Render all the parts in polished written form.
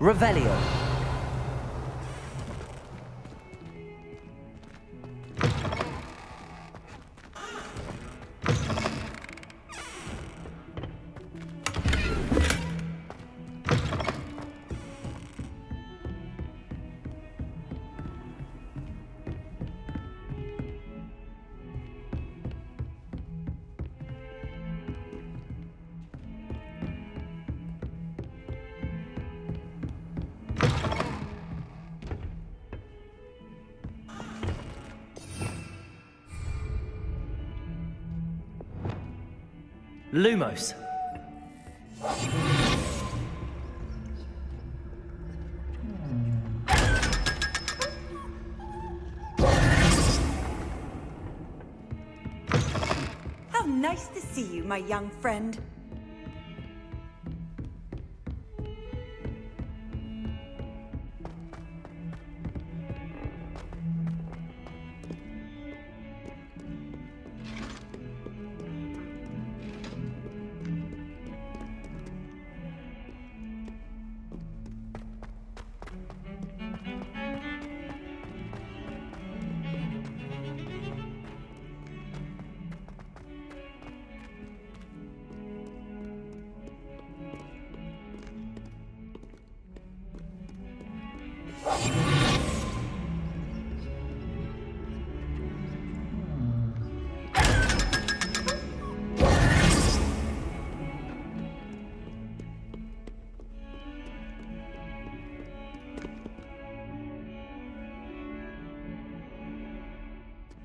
Revelio. Lumos. How nice to see you, my young friend.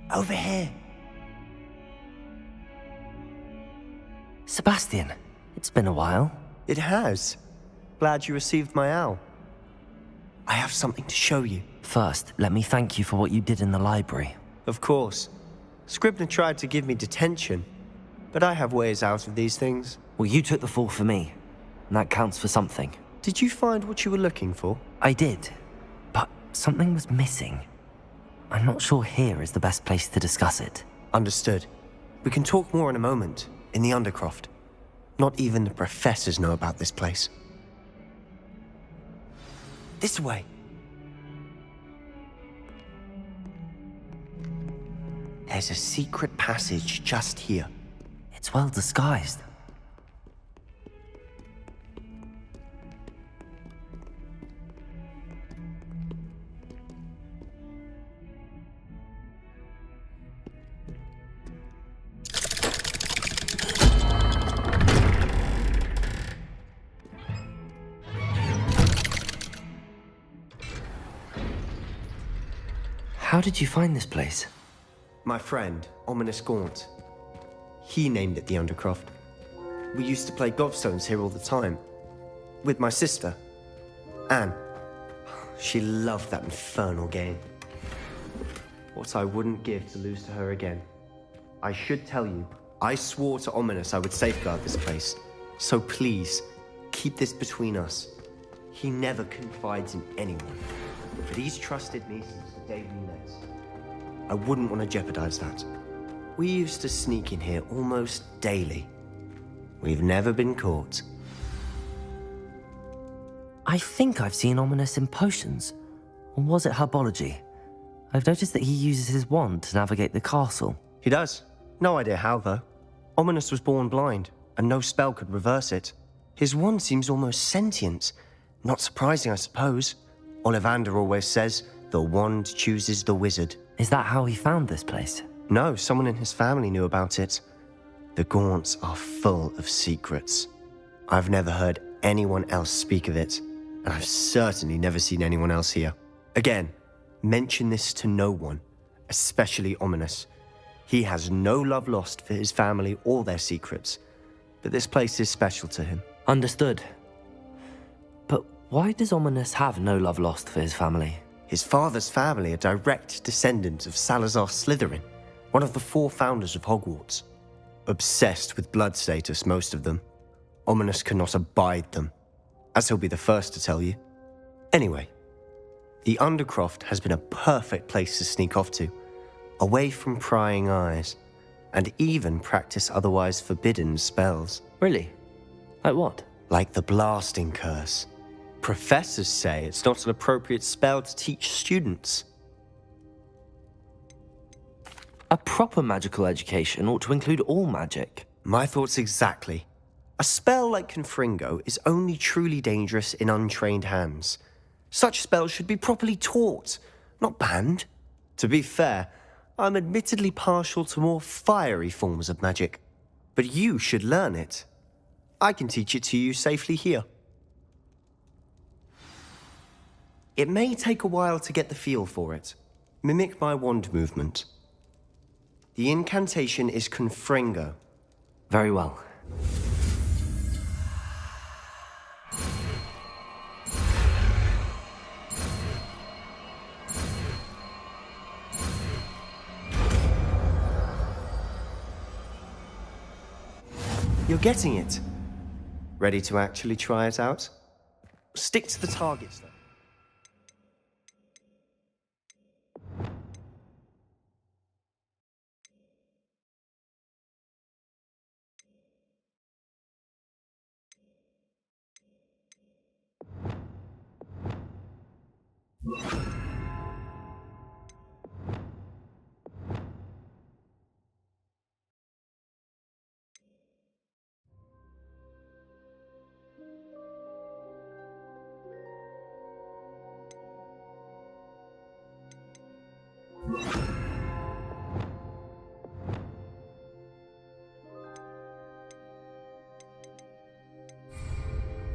Over here. Sebastian, it's been a while. It has. Glad you received my owl. I have something to show you. First, let me thank you for what you did in the library. Of course. Scribner tried to give me detention, but I have ways out of these things. Well, you took the fall for me, and that counts for something. Did you find what you were looking for? I did, but something was missing. I'm not sure here is the best place to discuss it. Understood. We can talk more in a moment, in the Undercroft. Not even the professors know about this place. This way. There's a secret passage just here. It's well disguised. How did you find this place? My friend, Ominous Gaunt. He named it the Undercroft. We used to play gobstones here all the time. With my sister, Anne. She loved that infernal game. What I wouldn't give to lose to her again. I should tell you, I swore to Ominous I would safeguard this place. So please, keep this between us. He never confides in anyone. But he's trusted me since the day we met. I wouldn't want to jeopardize that. We used to sneak in here almost daily. We've never been caught. I think I've seen Ominous in potions. Or was it herbology? I've noticed that he uses his wand to navigate the castle. He does. No idea how, though. Ominous was born blind, and no spell could reverse it. His wand seems almost sentient. Not surprising, I suppose. Ollivander always says, the wand chooses the wizard. Is that how he found this place? No, someone in his family knew about it. The Gaunts are full of secrets. I've never heard anyone else speak of it, and I've certainly never seen anyone else here. Again, mention this to no one, especially Ominous. He has no love lost for his family or their secrets, but this place is special to him. Understood. But why does Ominous have no love lost for his family? His father's family are direct descendants of Salazar Slytherin, one of the 4 founders of Hogwarts. Obsessed with blood status, most of them. Ominous cannot abide them, as he'll be the first to tell you. Anyway, the Undercroft has been a perfect place to sneak off to, away from prying eyes, and even practice otherwise forbidden spells. Really? Like what? Like the blasting curse. Professors say it's not an appropriate spell to teach students. A proper magical education ought to include all magic. My thoughts exactly. A spell like Confringo is only truly dangerous in untrained hands. Such spells should be properly taught, not banned. To be fair, I'm admittedly partial to more fiery forms of magic. But you should learn it. I can teach it to you safely here. It may take a while to get the feel for it. Mimic my wand movement. The incantation is Confringo. Very well. You're getting it. Ready to actually try it out? Stick to the targets, though.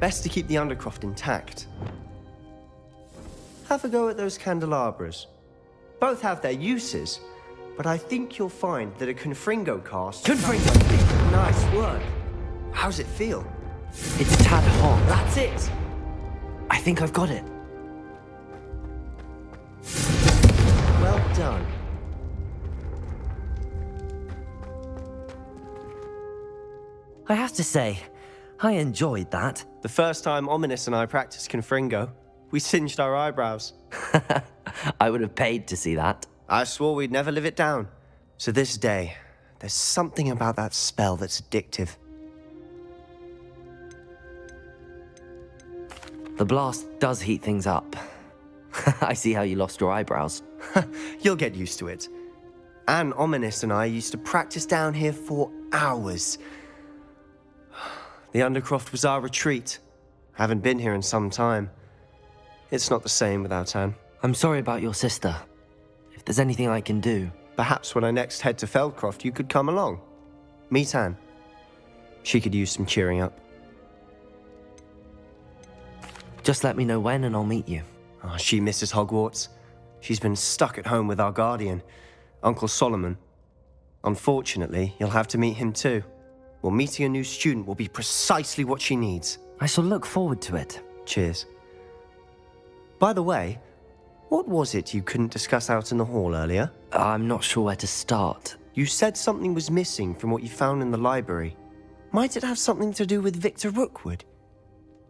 Best to keep the Undercroft intact. Have a go at those candelabras. Both have their uses, but I think you'll find that a Confringo cast... Confringo! Nice work. How's it feel? It's a tad hot. That's it! I think I've got it. Well done. I have to say, I enjoyed that. The first time Ominous and I practiced Confringo, we singed our eyebrows. I would have paid to see that. I swore we'd never live it down. To this day, there's something about that spell that's addictive. The blast does heat things up. I see how you lost your eyebrows. You'll get used to it. Anne, Ominous and I used to practice down here for hours. The Undercroft was our retreat. Haven't been here in some time. It's not the same without Anne. I'm sorry about your sister. If there's anything I can do... Perhaps when I next head to Feldcroft, you could come along. Meet Anne. She could use some cheering up. Just let me know when and I'll meet you. Oh, she misses Hogwarts. She's been stuck at home with our guardian, Uncle Solomon. Unfortunately, you'll have to meet him too. Well, meeting a new student will be precisely what she needs. I shall look forward to it. Cheers. By the way, what was it you couldn't discuss out in the hall earlier? I'm not sure where to start. You said something was missing from what you found in the library. Might it have something to do with Victor Rookwood?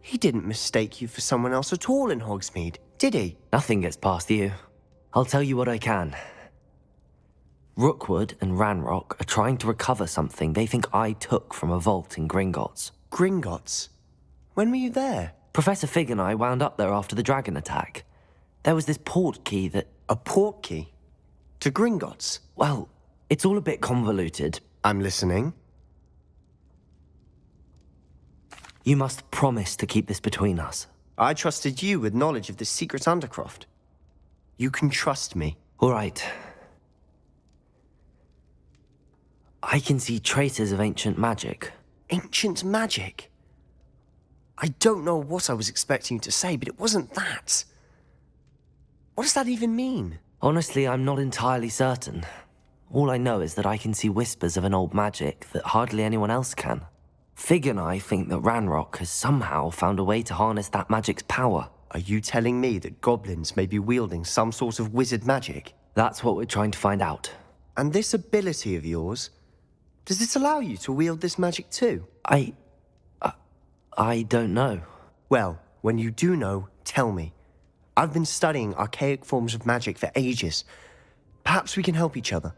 He didn't mistake you for someone else at all in Hogsmeade, did he? Nothing gets past you. I'll tell you what I can. Rookwood and Ranrock are trying to recover something they think I took from a vault in Gringotts. Gringotts? When were you there? Professor Fig and I wound up there after the dragon attack. There was this port key that... A port key? To Gringotts? Well, it's all a bit convoluted. I'm listening. You must promise to keep this between us. I trusted you with knowledge of the secret Undercroft. You can trust me. All right. I can see traces of ancient magic. Ancient magic? I don't know what I was expecting you to say, but it wasn't that. What does that even mean? Honestly, I'm not entirely certain. All I know is that I can see whispers of an old magic that hardly anyone else can. Fig and I think that Ranrock has somehow found a way to harness that magic's power. Are you telling me that goblins may be wielding some sort of wizard magic? That's what we're trying to find out. And this ability of yours, does it allow you to wield this magic too? I don't know. Well, when you do know, tell me. I've been studying archaic forms of magic for ages. Perhaps we can help each other.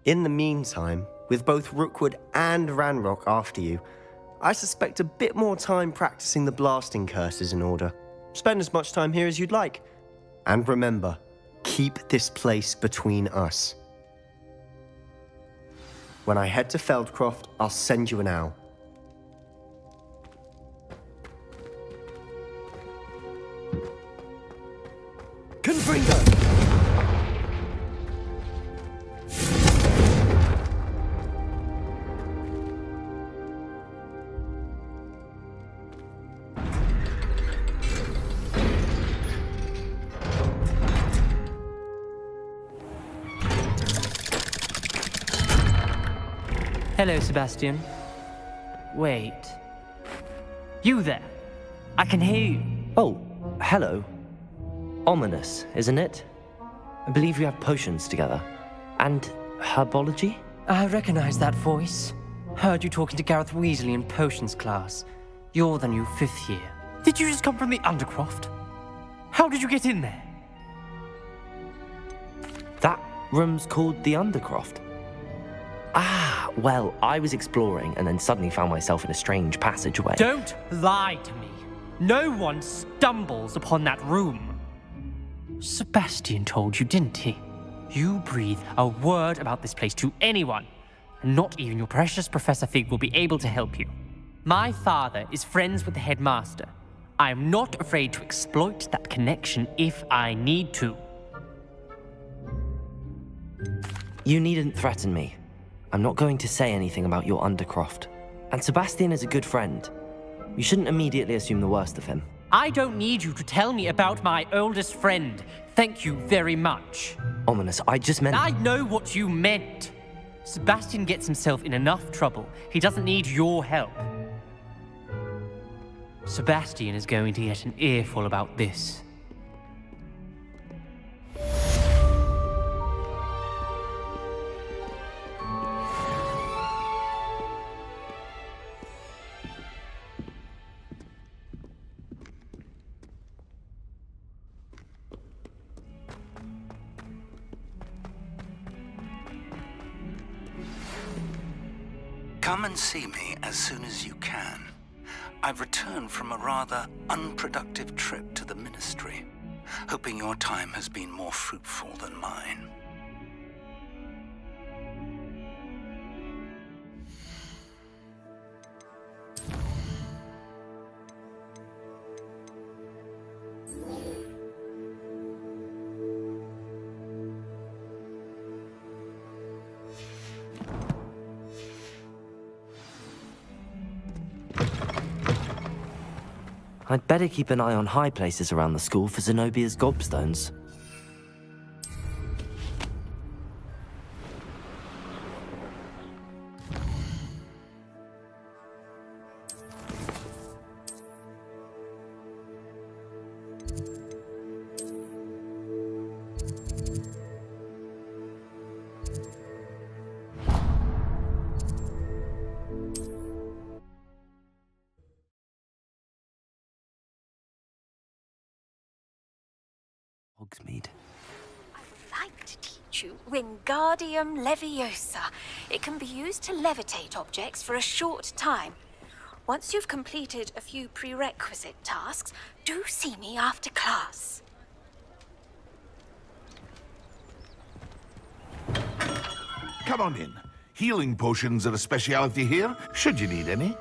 In the meantime, with both Rookwood and Ranrock after you, I suspect a bit more time practicing the blasting curse is in order. Spend as much time here as you'd like. And remember, keep this place between us. When I head to Feldcroft, I'll send you an owl. Confringo! Hello, Sebastian. Wait. You there? I can hear you. Oh, hello. Ominous, isn't it? I believe we have potions together. And herbology? I recognize that voice. Heard you talking to Gareth Weasley in potions class. You're the new 5th year. Did you just come from the Undercroft? How did you get in there? That room's called the Undercroft. Ah, well, I was exploring and then suddenly found myself in a strange passageway. Don't lie to me. No one stumbles upon that room. Sebastian told you, didn't he? You breathe a word about this place to anyone, and not even your precious Professor Fig will be able to help you. My father is friends with the headmaster. I am not afraid to exploit that connection if I need to. You needn't threaten me. I'm not going to say anything about your Undercroft. And Sebastian is a good friend. You shouldn't immediately assume the worst of him. I don't need you to tell me about my oldest friend. Thank you very much. Ominous, I just meant... I know what you meant. Sebastian gets himself in enough trouble. He doesn't need your help. Sebastian is going to get an earful about this. Come and see me as soon as you can. I've returned from a rather unproductive trip to the Ministry, hoping your time has been more fruitful than mine. I'd better keep an eye on high places around the school for Zenobia's gobstones. Hogsmeade. I would like to teach you Wingardium Leviosa. It can be used to levitate objects for a short time. Once you've completed a few prerequisite tasks, do see me after class. Come on in. Healing potions are a speciality here, should you need any.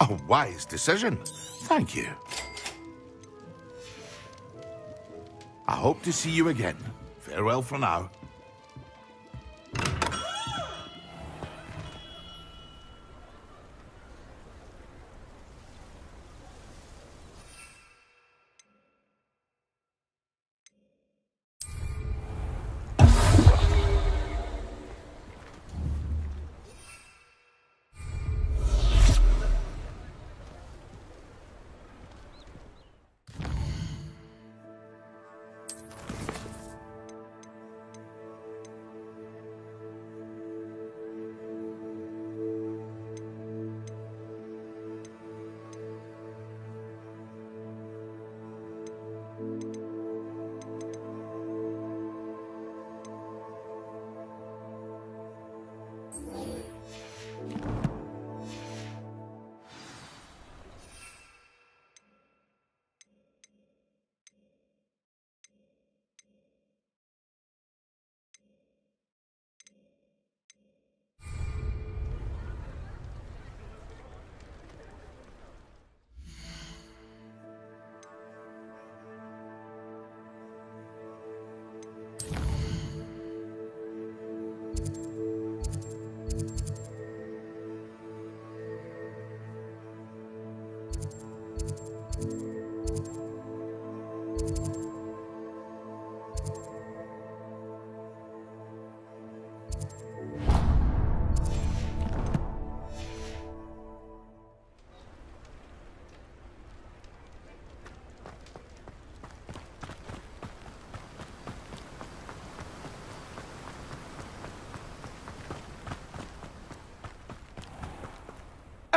A wise decision. Thank you. I hope to see you again. Farewell for now.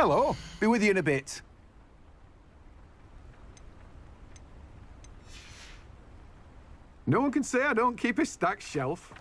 Hello. Be with you in a bit. No one can say I don't keep a stacked shelf.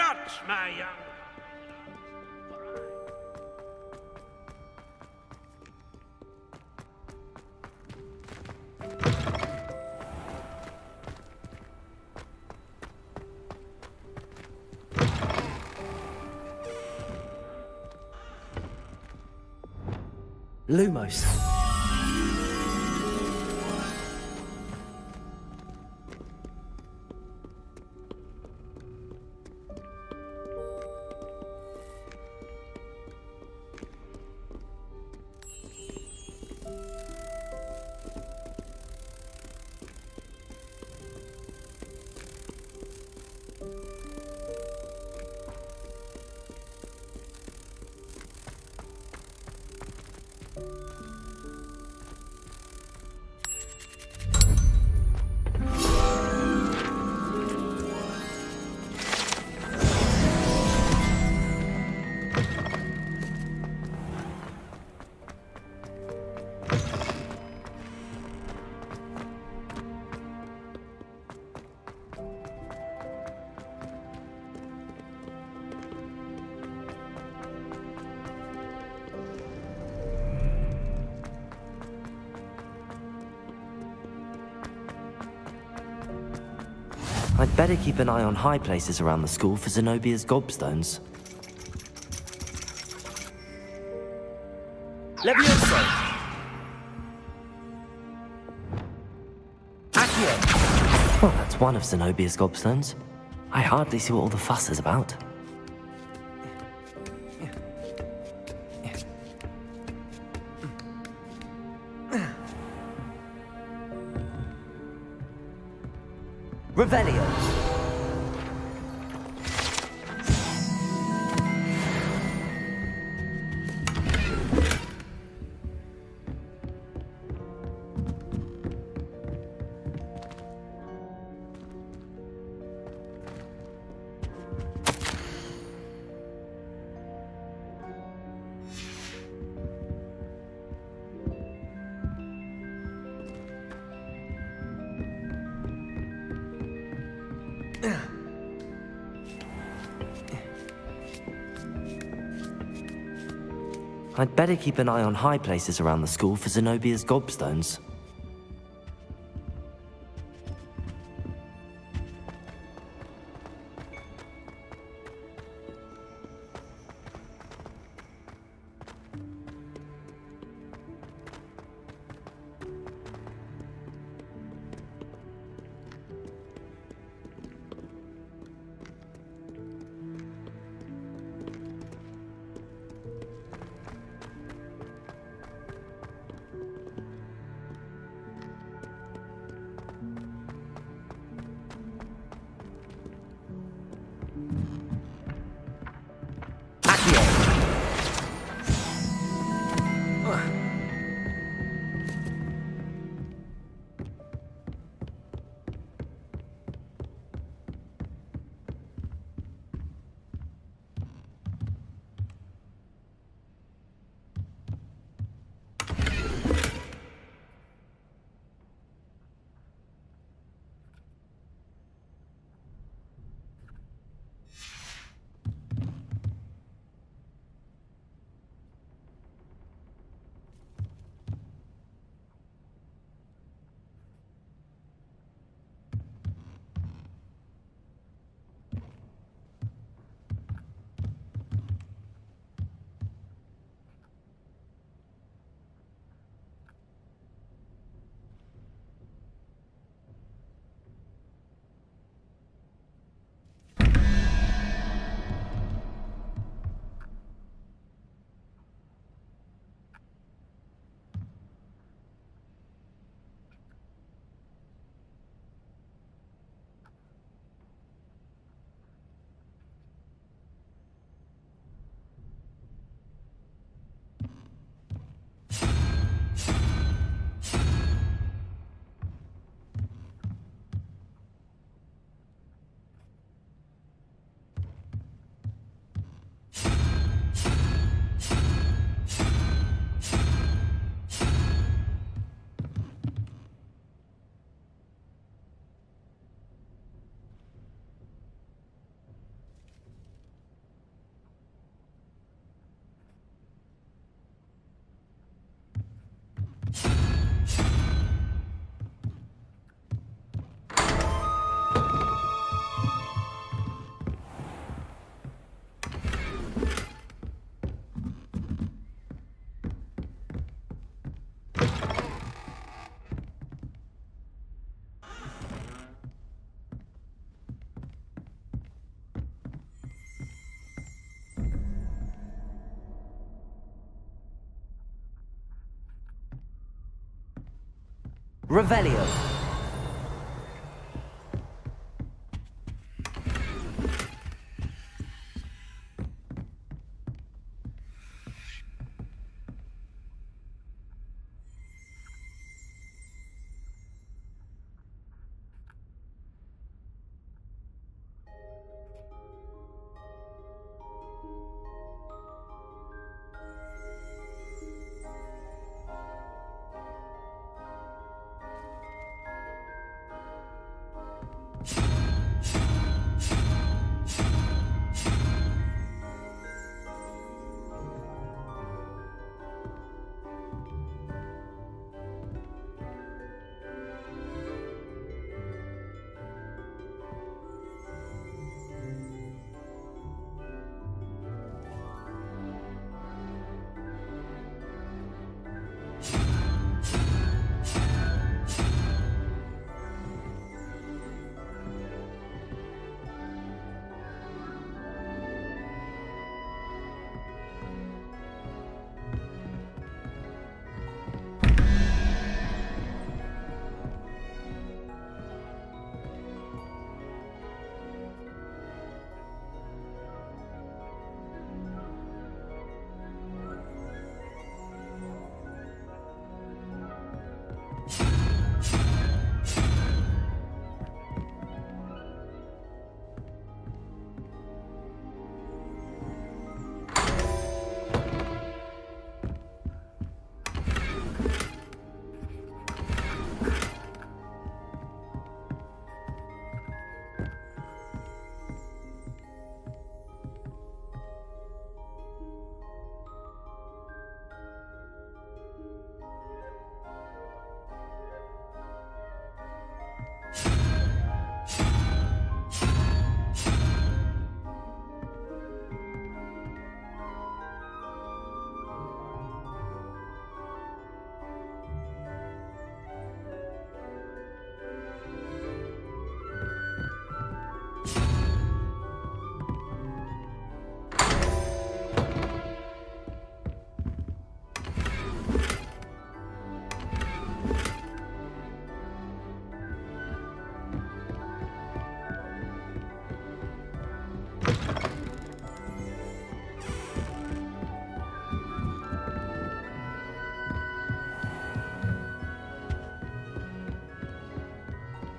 touch my young... Lumos. I'd better keep an eye on high places around the school for Zenobia's gobstones. Levioso! Accio! Well, that's one of Zenobia's gobstones. I hardly see what all the fuss is about. Revelio. I'd better keep an eye on high places around the school for Zenobia's gobstones. Revelio.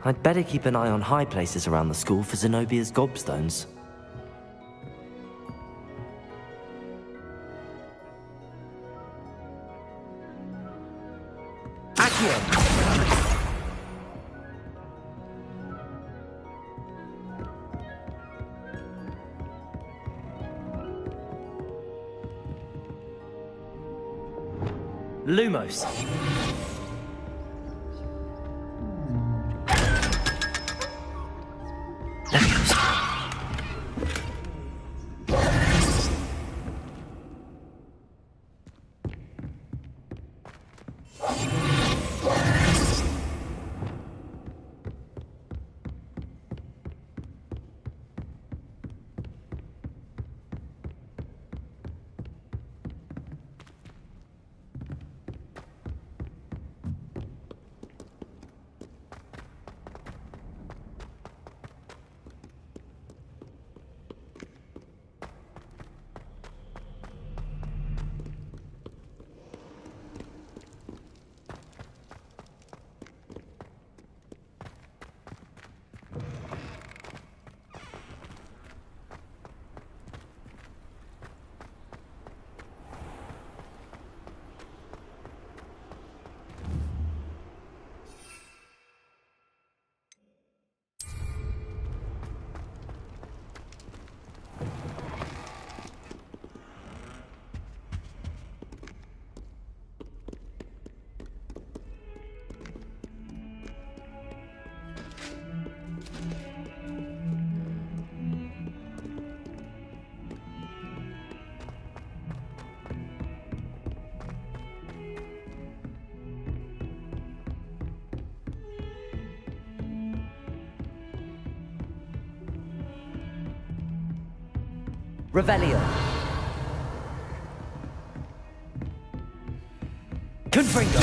I'd better keep an eye on high places around the school for Zenobia's gobstones. Accio! Lumos. Revelio. Confringo.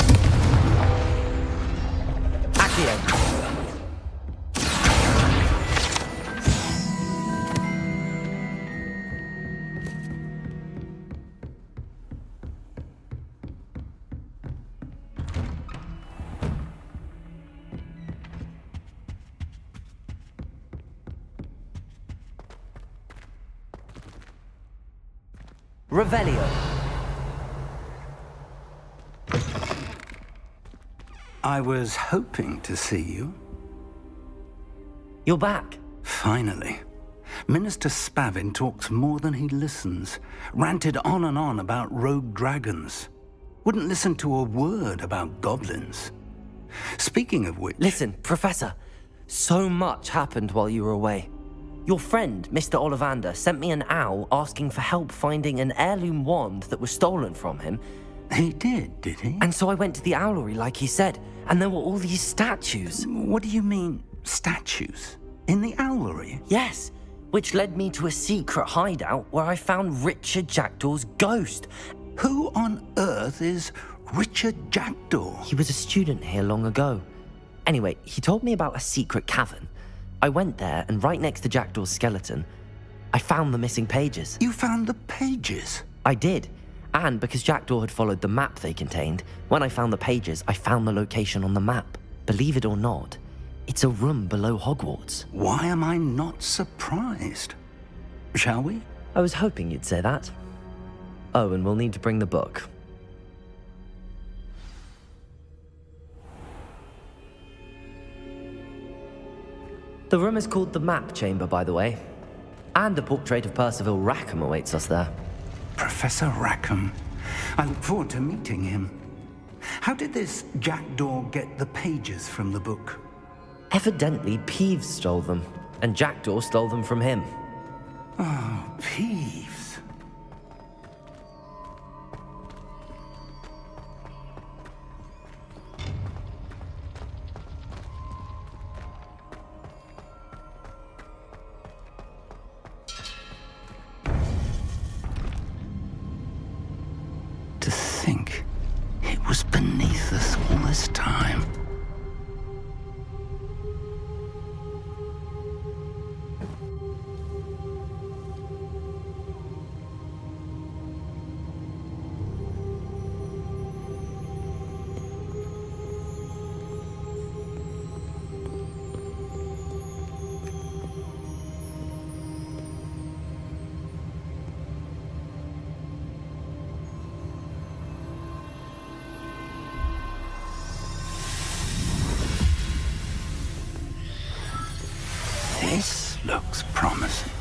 Revelio. Revelio. I was hoping to see you. You're back. Finally. Minister Spavin talks more than he listens. Ranted on and on about rogue dragons. Wouldn't listen to a word about goblins. Speaking of which... Listen, Professor. So much happened while you were away. Your friend, Mr. Ollivander, sent me an owl asking for help finding an heirloom wand that was stolen from him. He did he? And so I went to the owlery like he said, and there were all these statues. What do you mean, statues? In the owlery? Yes, which led me to a secret hideout where I found Richard Jackdaw's ghost. Who on earth is Richard Jackdaw? He was a student here long ago. Anyway, he told me about a secret cavern. I went there, and right next to Jackdaw's skeleton, I found the missing pages. You found the pages? I did. And because Jackdaw had followed the map they contained, when I found the pages, I found the location on the map. Believe it or not, it's a room below Hogwarts. Why am I not surprised? Shall we? I was hoping you'd say that. Oh, and we'll need to bring the book. The room is called the Map Chamber, by the way. And a portrait of Percival Rackham awaits us there. Professor Rackham. I look forward to meeting him. How did this Jackdaw get the pages from the book? Evidently, Peeves stole them, and Jackdaw stole them from him. Oh, Peeves. To think it was beneath us all this time. This looks promising.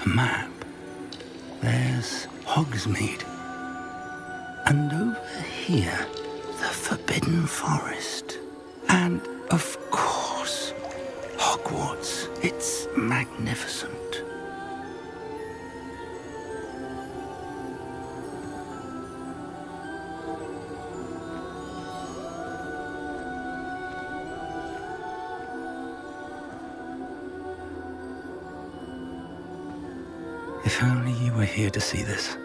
A map. There's Hogsmeade. And over here, the Forbidden Forest. And, of course, Hogwarts. It's magnificent. If only you were here to see this.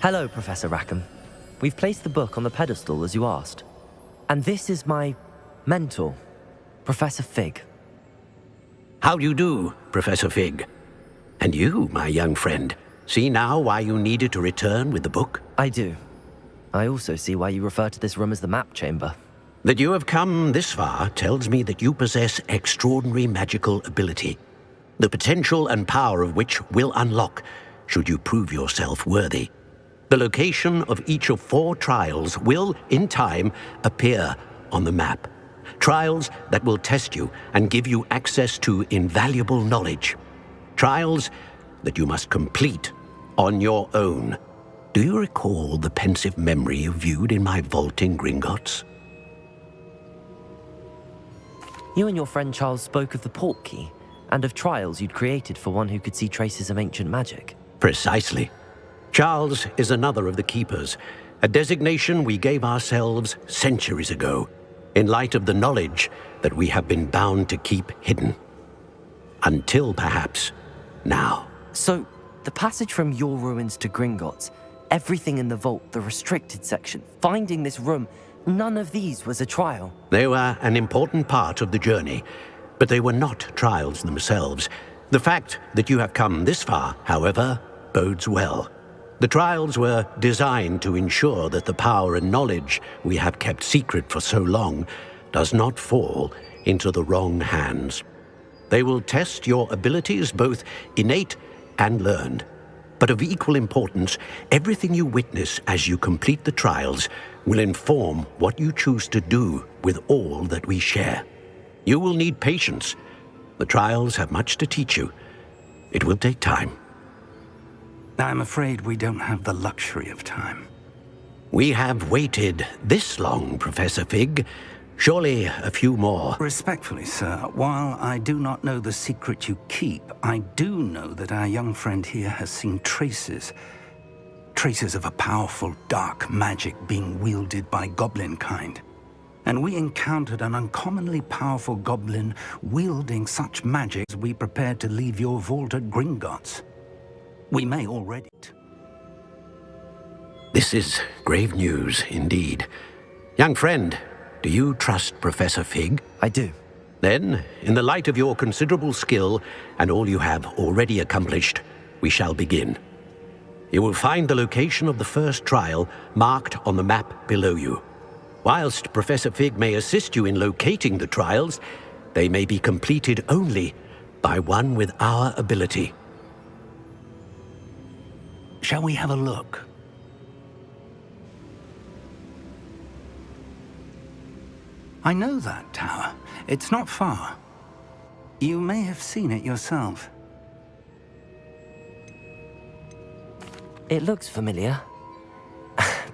Hello, Professor Rackham. We've placed the book on the pedestal as you asked. And this is my mentor, Professor Fig. How do you do, Professor Fig? And you, my young friend, see now why you needed to return with the book? I do. I also see why you refer to this room as the Map Chamber. That you have come this far tells me that you possess extraordinary magical ability, the potential and power of which will unlock should you prove yourself worthy. The location of each of 4 trials will, in time, appear on the map. Trials that will test you and give you access to invaluable knowledge. Trials that you must complete on your own. Do you recall the pensive memory you viewed in my vault in Gringotts? You and your friend Charles spoke of the port key, and of trials you'd created for one who could see traces of ancient magic. Precisely. Charles is another of the Keepers, a designation we gave ourselves centuries ago, in light of the knowledge that we have been bound to keep hidden. Until, perhaps, now. So, the passage from your ruins to Gringotts, everything in the vault, the restricted section, finding this room, none of these was a trial. They were an important part of the journey, but they were not trials themselves. The fact that you have come this far, however, bodes well. The trials were designed to ensure that the power and knowledge we have kept secret for so long does not fall into the wrong hands. They will test your abilities, both innate and learned. But of equal importance, everything you witness as you complete the trials will inform what you choose to do with all that we share. You will need patience. The trials have much to teach you. It will take time. I'm afraid we don't have the luxury of time. We have waited this long, Professor Fig. Surely a few more. Respectfully, sir, while I do not know the secret you keep, I do know that our young friend here has seen traces of a powerful dark magic being wielded by goblin kind. And we encountered an uncommonly powerful goblin wielding such magic as we prepared to leave your vault at Gringotts. We may already. This is grave news indeed. Young friend, do you trust Professor Fig? I do. Then, in the light of your considerable skill and all you have already accomplished, we shall begin. You will find the location of the first trial marked on the map below you. Whilst Professor Fig may assist you in locating the trials, they may be completed only by one with our ability. Shall we have a look? I know that tower. It's not far. You may have seen it yourself. It looks familiar.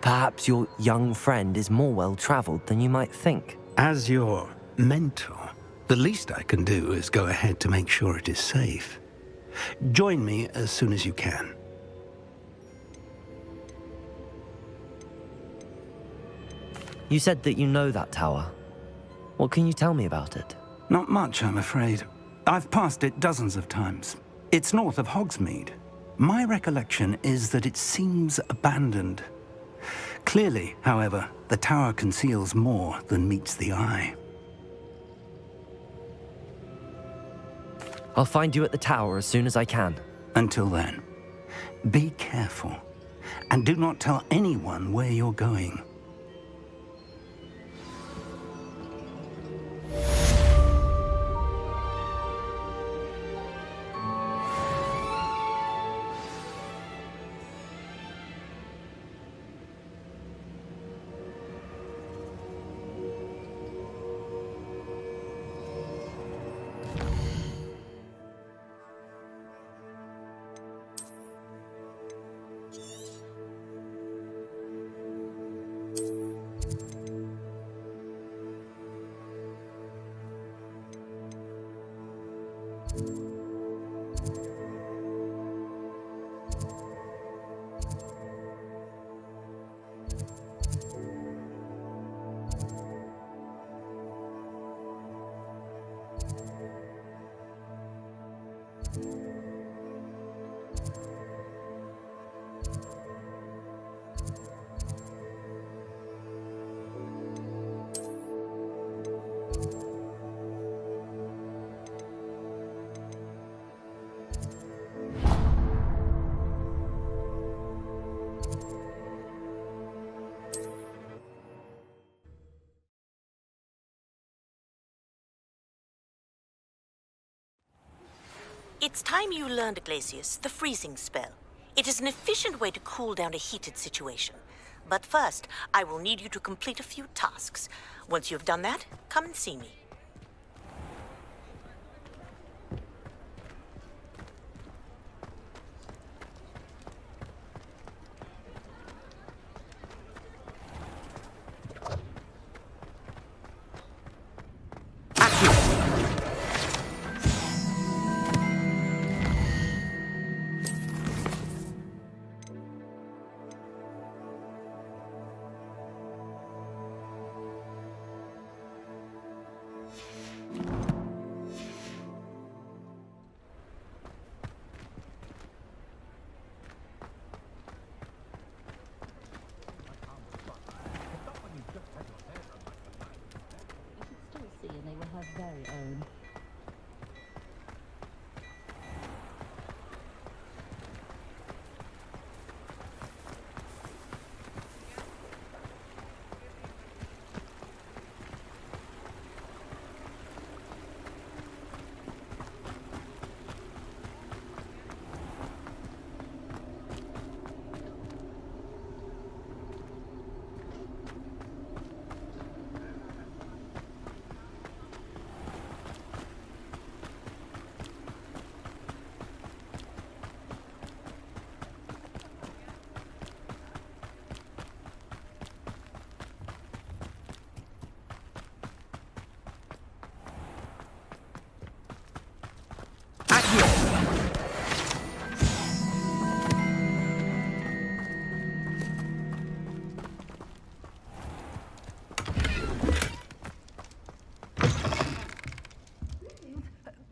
Perhaps your young friend is more well-traveled than you might think. As your mentor, the least I can do is go ahead to make sure it is safe. Join me as soon as you can. You said that you know that tower. What can you tell me about it? Not much, I'm afraid. I've passed it dozens of times. It's north of Hogsmeade. My recollection is that it seems abandoned. Clearly, however, the tower conceals more than meets the eye. I'll find you at the tower as soon as I can. Until then, be careful, and do not tell anyone where you're going. It's time you learned, Glacius, the freezing spell. It is an efficient way to cool down a heated situation. But first, I will need you to complete a few tasks. Once you've done that, come and see me.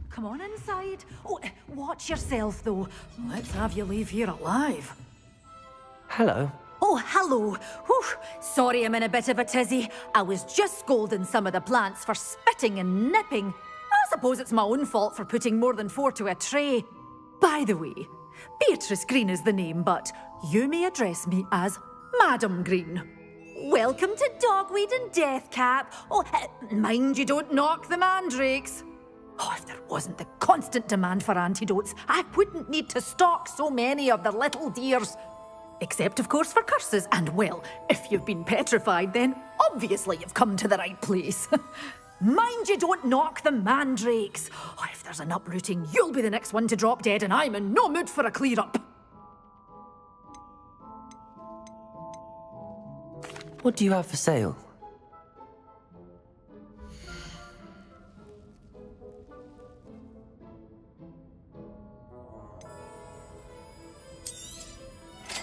Come on inside. Oh, watch yourself, though. Let's have you leave here alive. Hello. Oh, hello. Whew. Sorry I'm in a bit of a tizzy. I was just scolding some of the plants for spitting and nipping. I suppose it's my own fault for putting more than 4 to a tray. By the way, Beatrice Green is the name, but you may address me as Madam Green. Welcome to Dogweed and Deathcap. Oh, mind you don't knock the mandrakes. Oh, if there wasn't the constant demand for antidotes, I wouldn't need to stock so many of the little dears. Except, of course, for curses. And, well, if you've been petrified, then obviously you've come to the right place. Mind you don't knock the mandrakes. Oh, if there's an uprooting, you'll be the next one to drop dead, and I'm in no mood for a clear-up. What do you have for sale?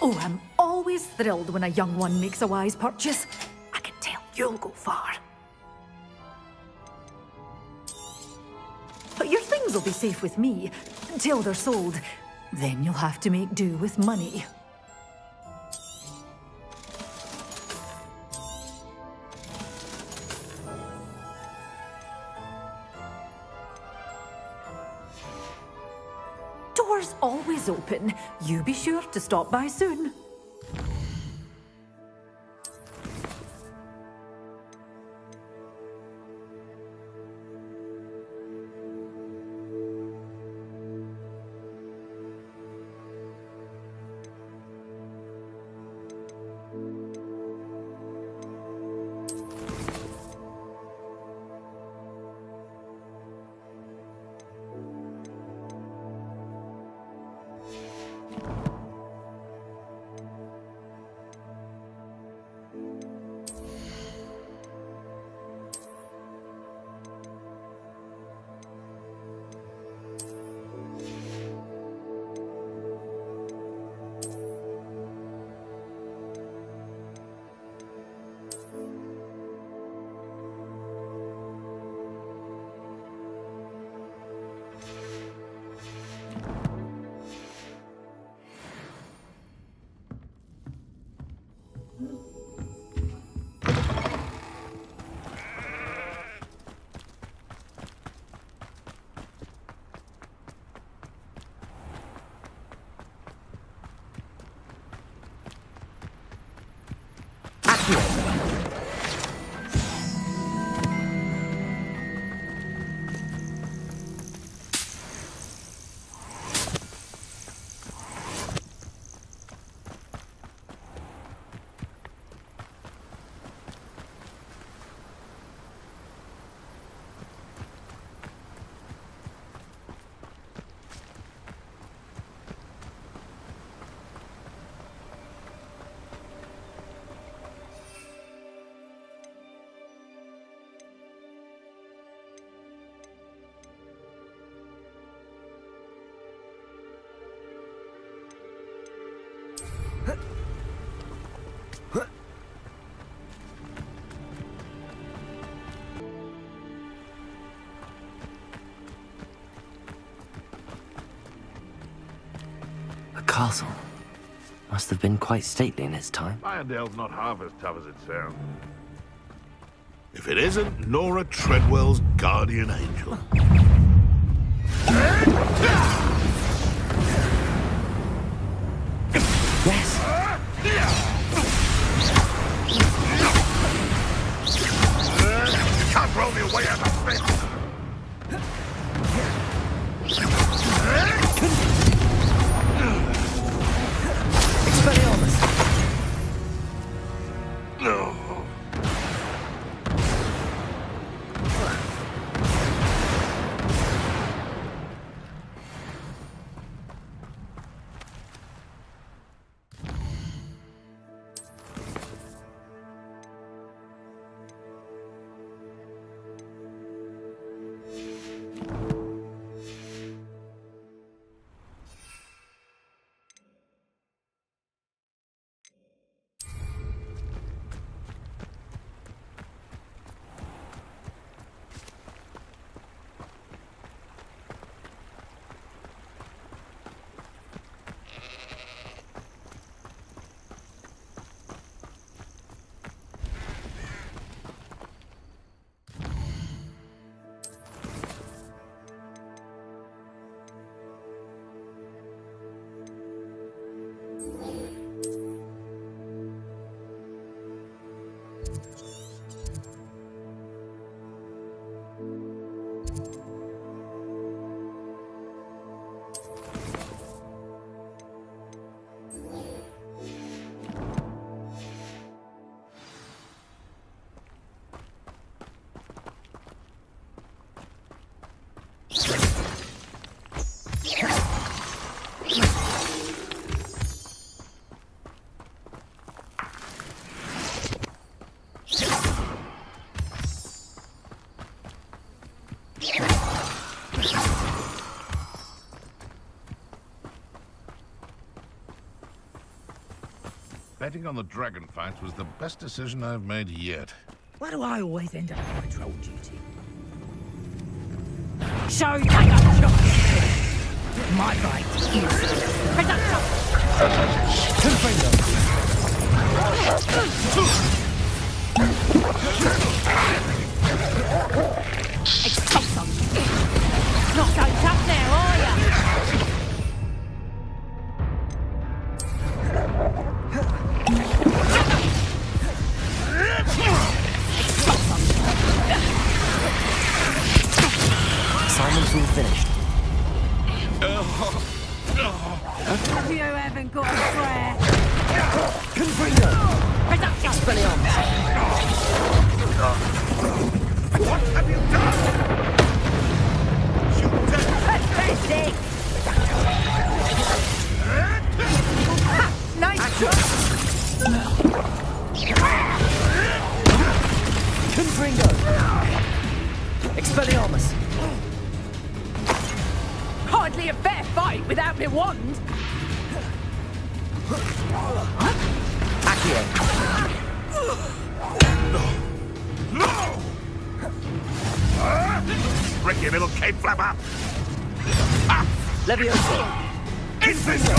Oh, I'm always thrilled when a young one makes a wise purchase. I can tell you'll go far. But your things will be safe with me until they're sold. Then you'll have to make do with money. Doors always open. You be sure to stop by soon. castle must have been quite stately in its time. Irondale's not half as tough as it sounds. If it isn't Nora Treadwell's guardian angel. Yes! You can't roll me away out of this! Expelliarmus! No. Betting on the dragon fights was the best decision I've made yet. Why do I always end up on patrol duty? Show you up, my fight is not so tough now, are ya? Simon's all finished. You haven't got a swear. Confringo! Expelliarmus! What have you done? Shoot it! Pathetic! Nice shot! Confringo! Expelliarmus! Hardly a fair fight without me wand. Accio! No! Break your little cape flapper! Leviosa! Incendio!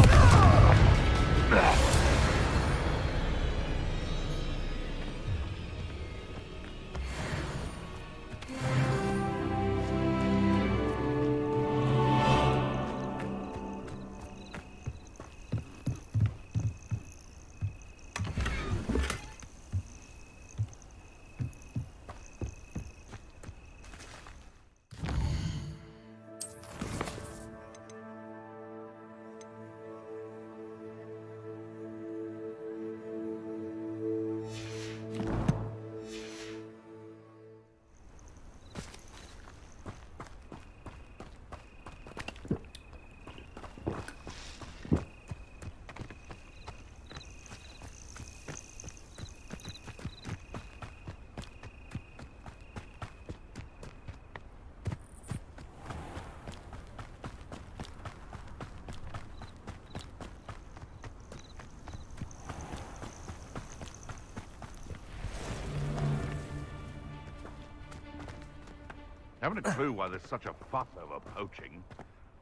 Haven't a clue why there's such a fuss over poaching.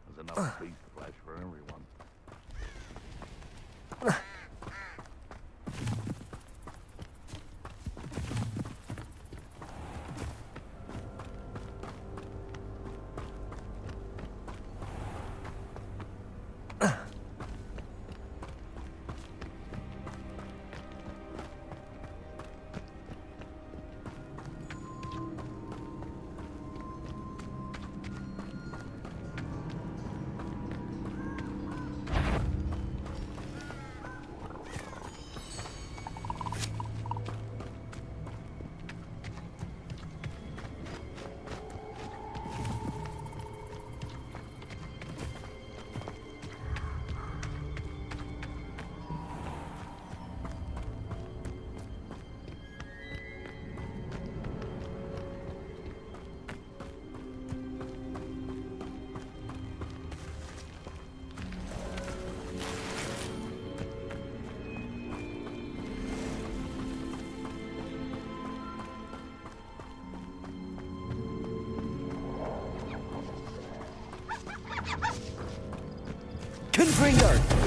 There's enough beast flesh for everyone. Confringo!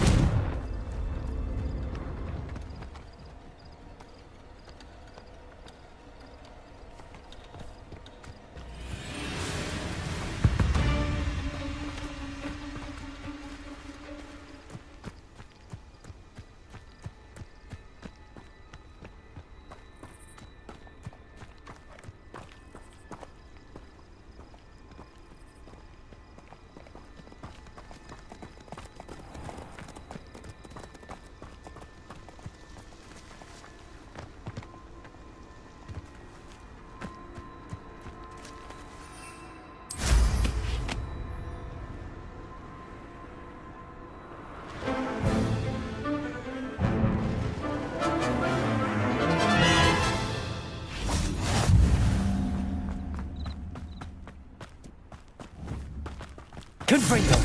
Confringo!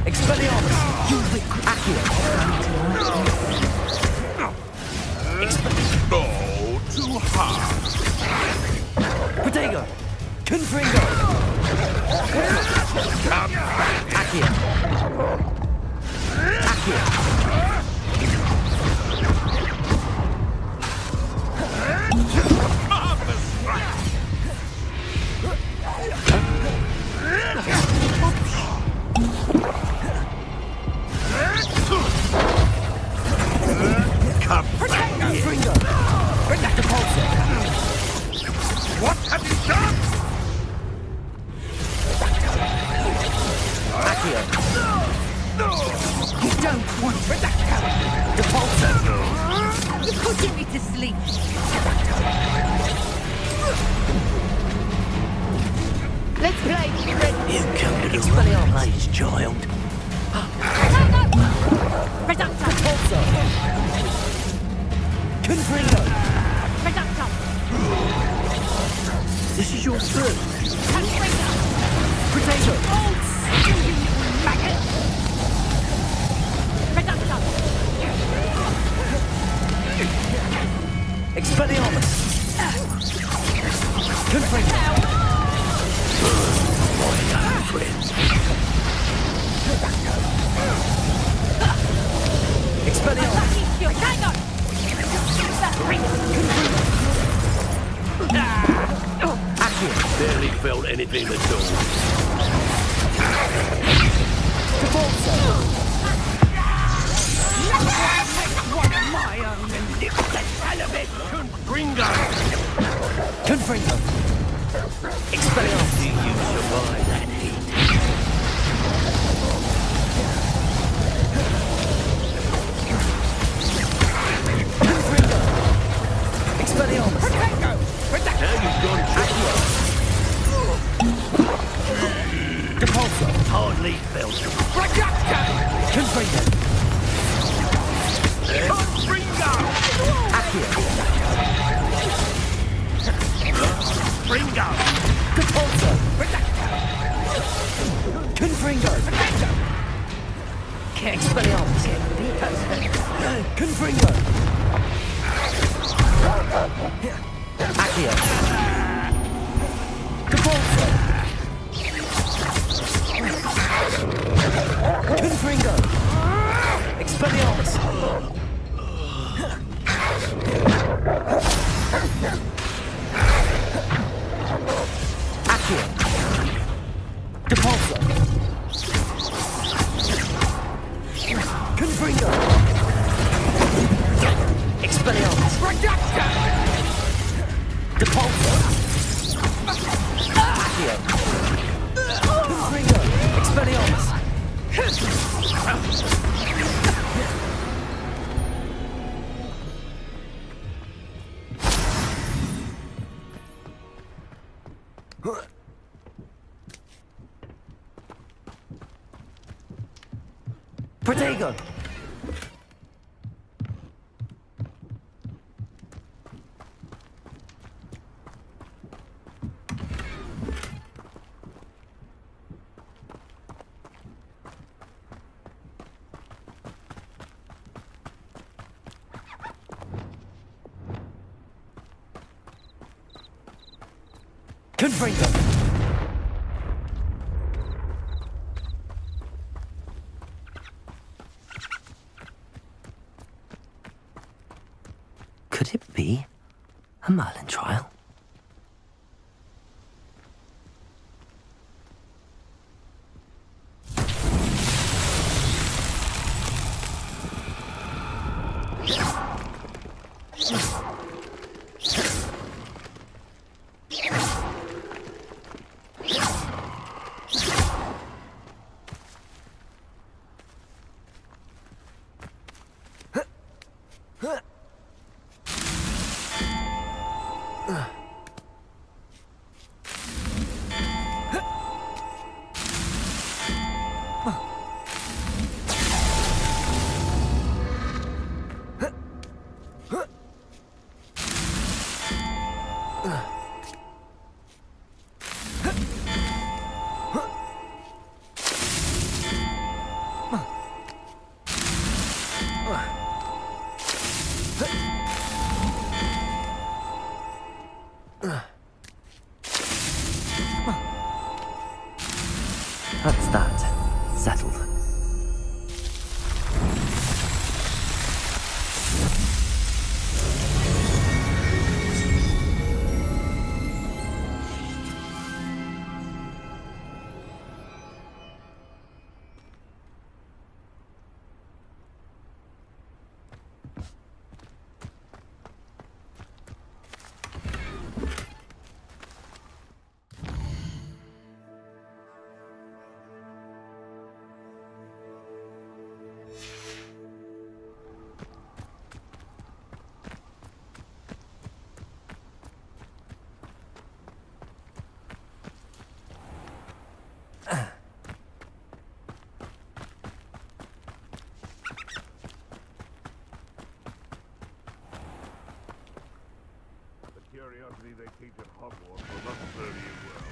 Expelliarmus! You Accio! Oh, too hard. Protego! Confringo! Accio! Accio! Confringo! Bring back the pulsar! What have you done? Accio! You don't want Redacto! The pulsar! You're putting me to sleep! Let's play, Red. You come to the right place, child. Redacto! Pulsar! Confringo! Redacto! This is your turn! Confringo! Protego! Oh, you little maggot! Redacto! Expelliarmus! Confringo! Expelliarmus! Hang on! Accio! Barely felt anything at all. Cabalzo! One of my own and lift the hell of it! Gringo! Confringo! Expelliarmus! Do you survive that heat? Confringo! Expelliarmus! Protego! Now you've gone Cabalzo! hardly felt. Redacto! Confringo! Gringo! Accio! Gringo! Cabalzo! Redacto! Confringo! Redacto! Expelliarmus! Confringo! Accio! Cabalzo! Confringo! Expelliarmus! Accio! Cabalzo! Confringo! Expelliarmus! Redacto! Cabalzo! Accio! Confringo! Expelliarmus! Protego! Confringo! Could it be a Merlin trial? That's that. Settled. The curiosity they teach at Hogwarts will not serve you well.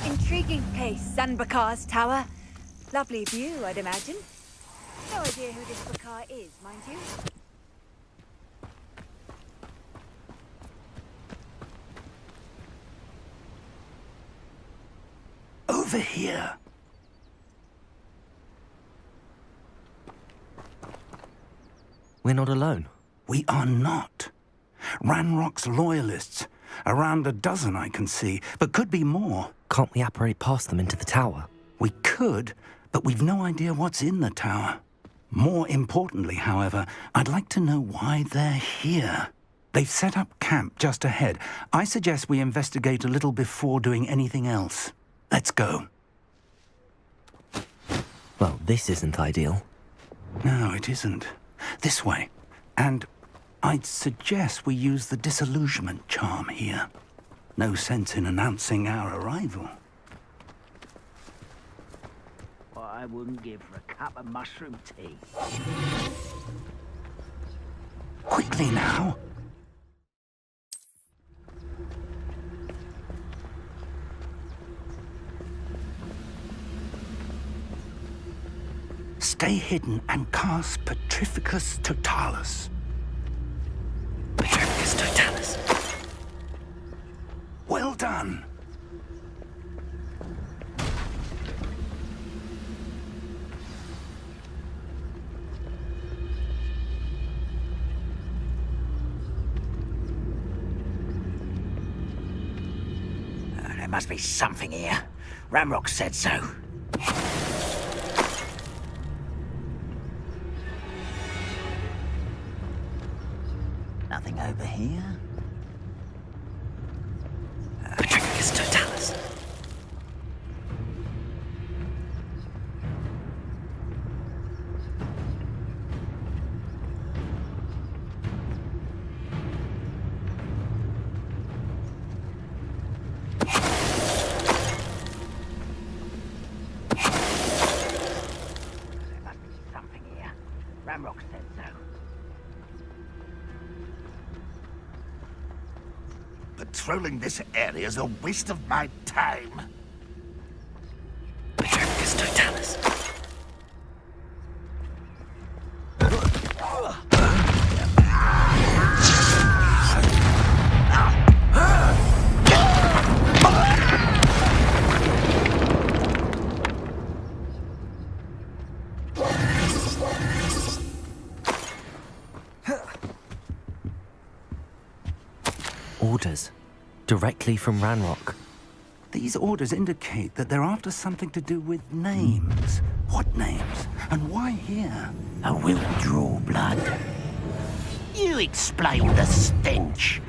Intriguing place, Sanbakar's tower. Lovely view, I'd imagine. No idea who this Bakar is, mind you. Over here. We're not alone. We are not. Ranrock's loyalists. Around a dozen I can see, but could be more. Can't we apparate past them into the tower? We could, but we've no idea what's in the tower. More importantly, however, I'd like to know why they're here. They've set up camp just ahead. I suggest we investigate a little before doing anything else. Let's go. Well, this isn't ideal. No, it isn't. This way. And I'd suggest we use the disillusionment charm here. No sense in announcing our arrival. What I wouldn't give for a cup of mushroom tea. Quickly now. Stay hidden and cast Petrificus Totalis. Petrificus Totalis. Well done. There must be something here. Ramrock said so. Nothing over here. Petrificus Totalis. patrolling this area is a waste of my time. Orders. Directly from Ranrock. These orders indicate that they're after something to do with names. What names? And why here? I will draw blood. You explain the stench.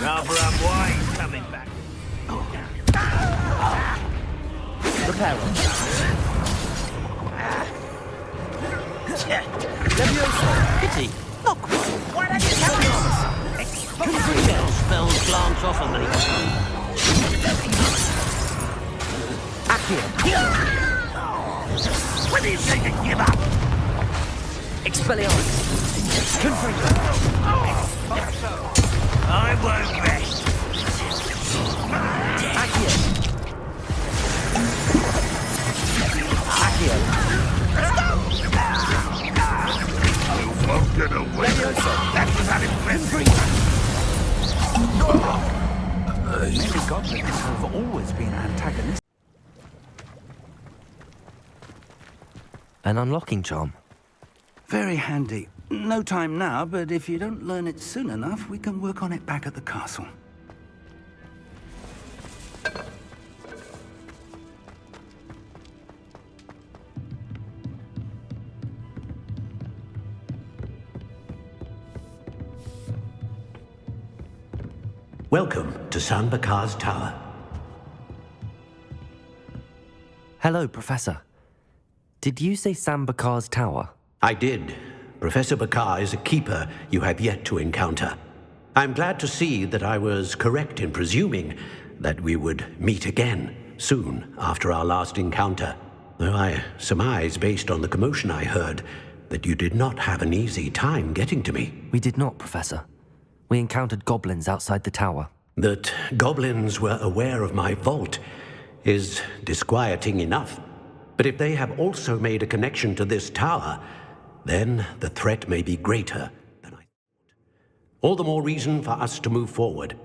Cover up wine coming back. Reparo. Pity. Not quite. Why don't you tell me? Spells glance off of me. Accio. When are you going to give up? Expelliarmus. Confringo. I won't rest. Accio. Accio. You won't get away. That was unimpressive. Many goblins have always been antagonists. An unlocking charm. Very handy. No time now, but if you don't learn it soon enough, we can work on it back at the castle. Welcome to Sanbakar's Tower. Hello, Professor. Did you say Sam Bakar's tower? I did. Professor Bakar is a keeper you have yet to encounter. I'm glad to see that I was correct in presuming that we would meet again soon after our last encounter. Though I surmise, based on the commotion I heard, that you did not have an easy time getting to me. We did not, Professor. We encountered goblins outside the tower. That goblins were aware of my vault is disquieting enough. But if they have also made a connection to this tower, then the threat may be greater than I thought. All the more reason for us to move forward.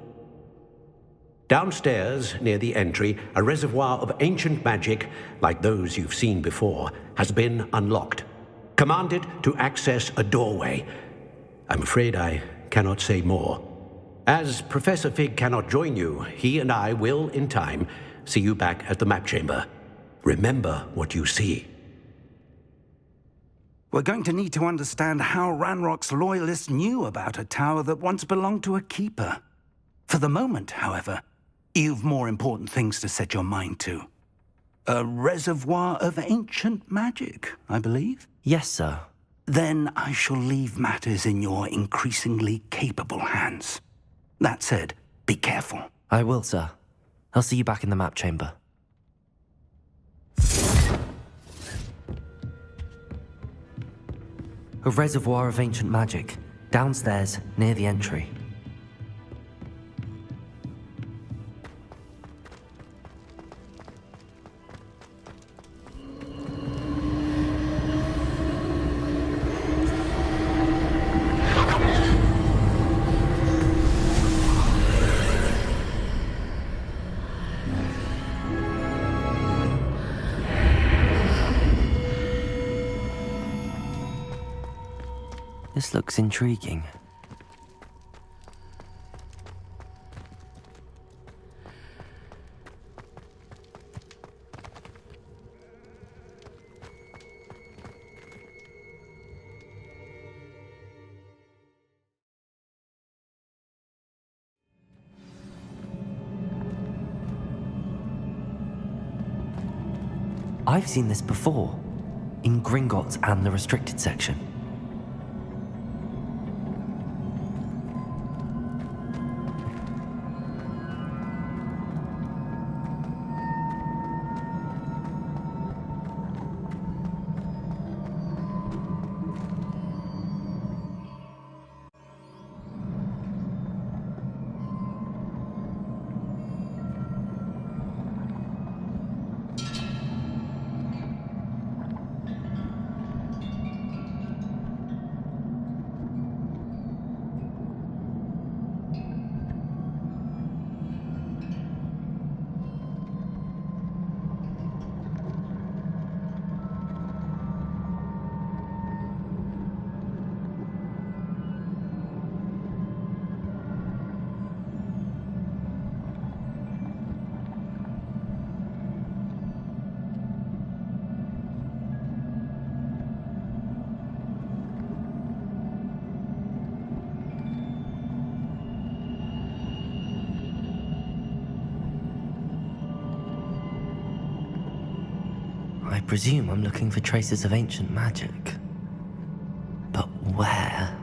Downstairs, near the entry, a reservoir of ancient magic, like those you've seen before, has been unlocked. Commanded to access a doorway. I'm afraid I cannot say more. As Professor Fig cannot join you, he and I will, in time, see you back at the map chamber. Remember what you see. We're going to need to understand how Ranrock's loyalists knew about a tower that once belonged to a keeper. For the moment, however, you've more important things to set your mind to. A reservoir of ancient magic, I believe? Yes, sir. Then I shall leave matters in your increasingly capable hands. That said, be careful. I will, sir. I'll see you back in the map chamber. A reservoir of ancient magic, downstairs, near the entry. This looks intriguing. I've seen this before, in Gringotts and the restricted section. I presume I'm looking for traces of ancient magic. But where?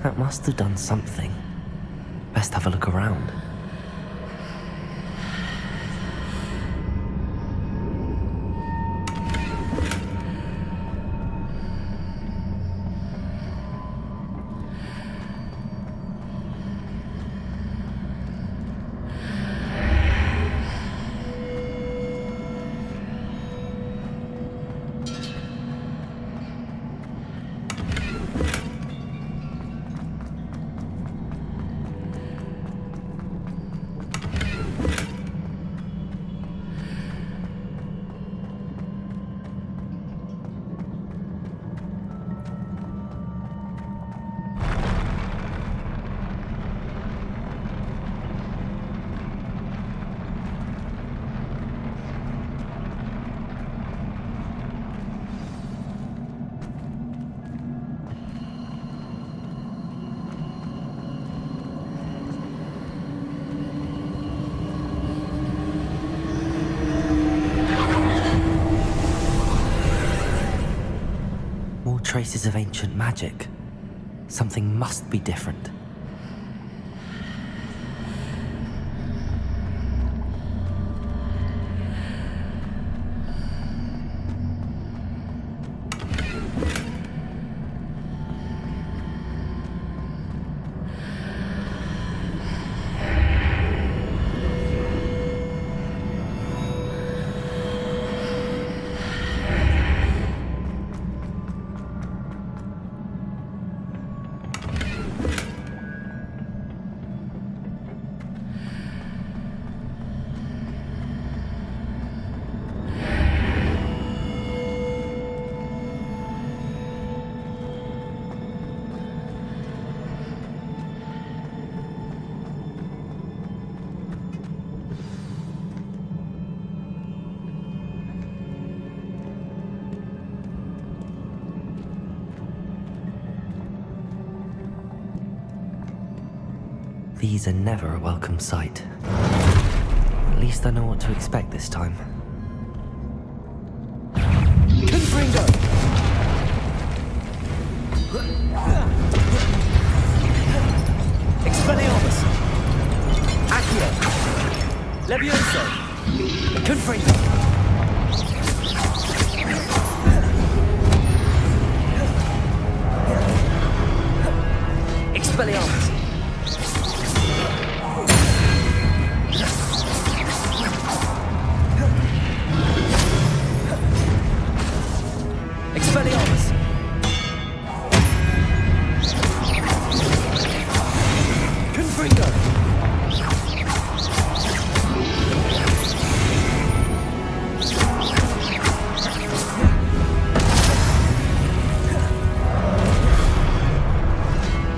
That must have done something. Best have a look around. More traces of ancient magic. Something must be different. These are never a welcome sight. At least I know what to expect this time. Confringo! Expelliarmus! Accio! Levioso! Confringo! Expelliarmus! Expelliarmus! Confringo!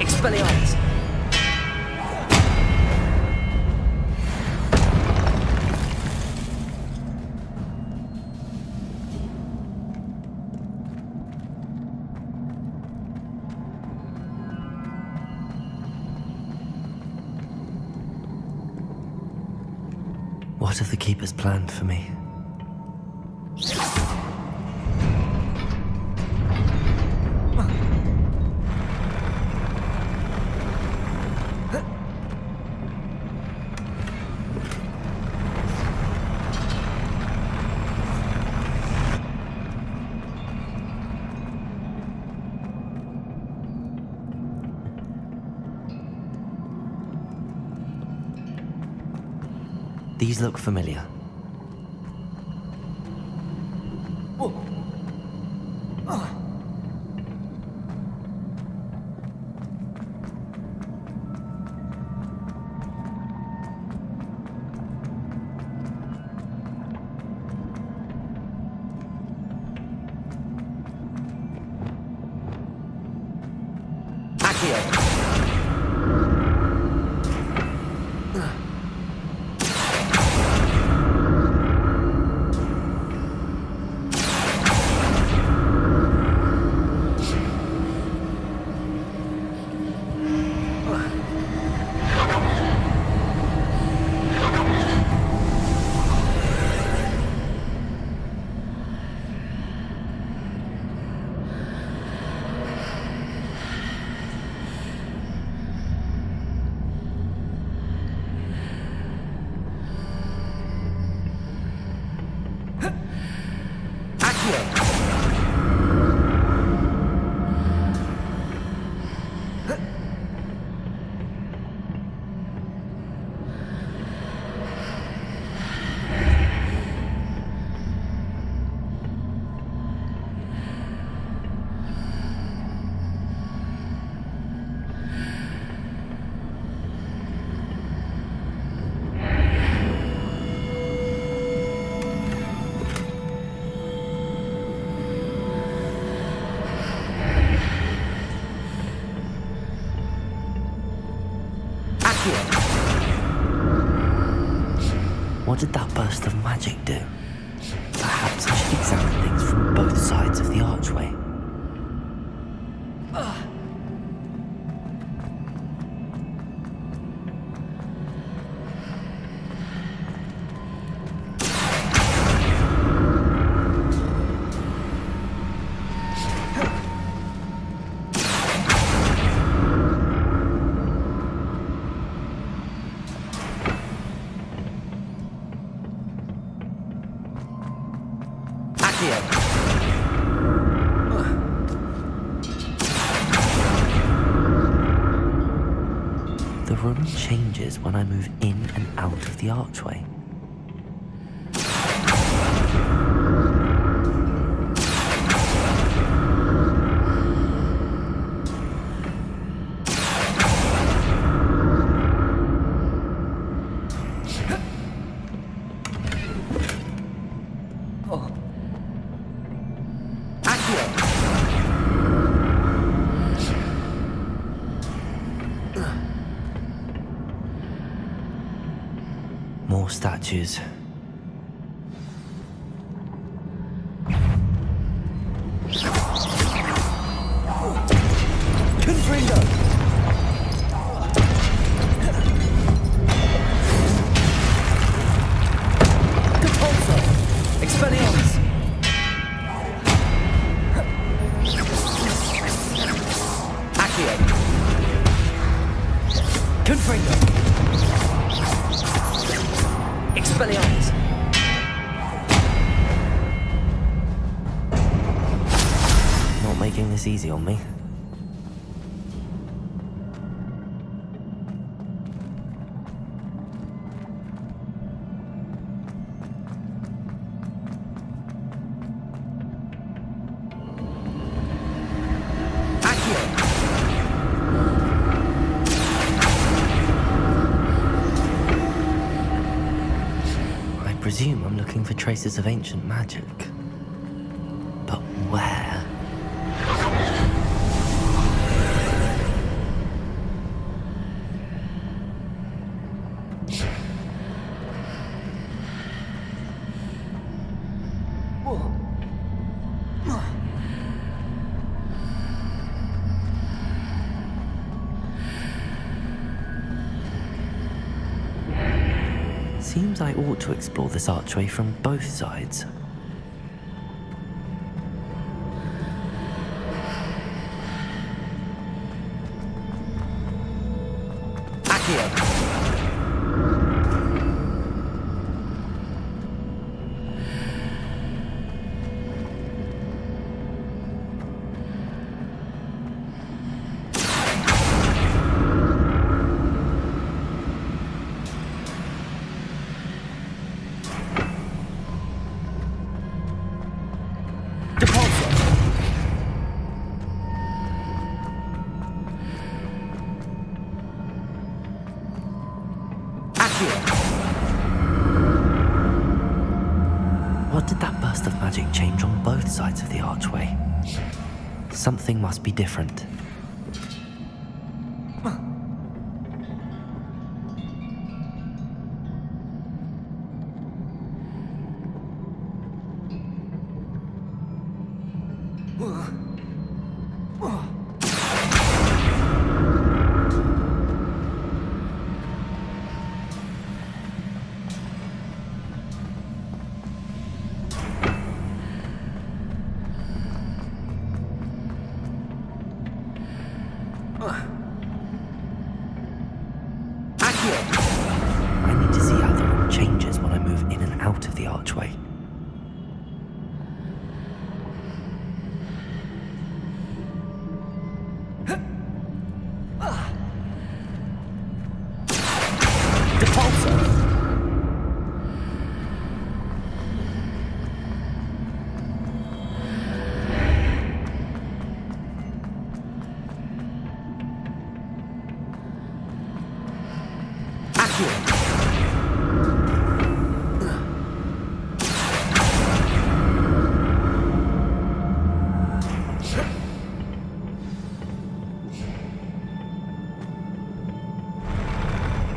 Expelliarmus! What have the Keepers planned for me? These look familiar. What did that burst of magic do? Perhaps I should examine things from both sides of the archway. The room changes when I move in and out of the archway. More statues. Confringo! Capulso! Expelliarmus! Accio! Confringo! Expelliarmus! Not making this easy on me. I presume I'm looking for traces of ancient magic. But where? Seems I ought to explore this archway from both sides. change on both sides of the archway. Something must be different. I need to see how the room changes when I move in and out of the archway.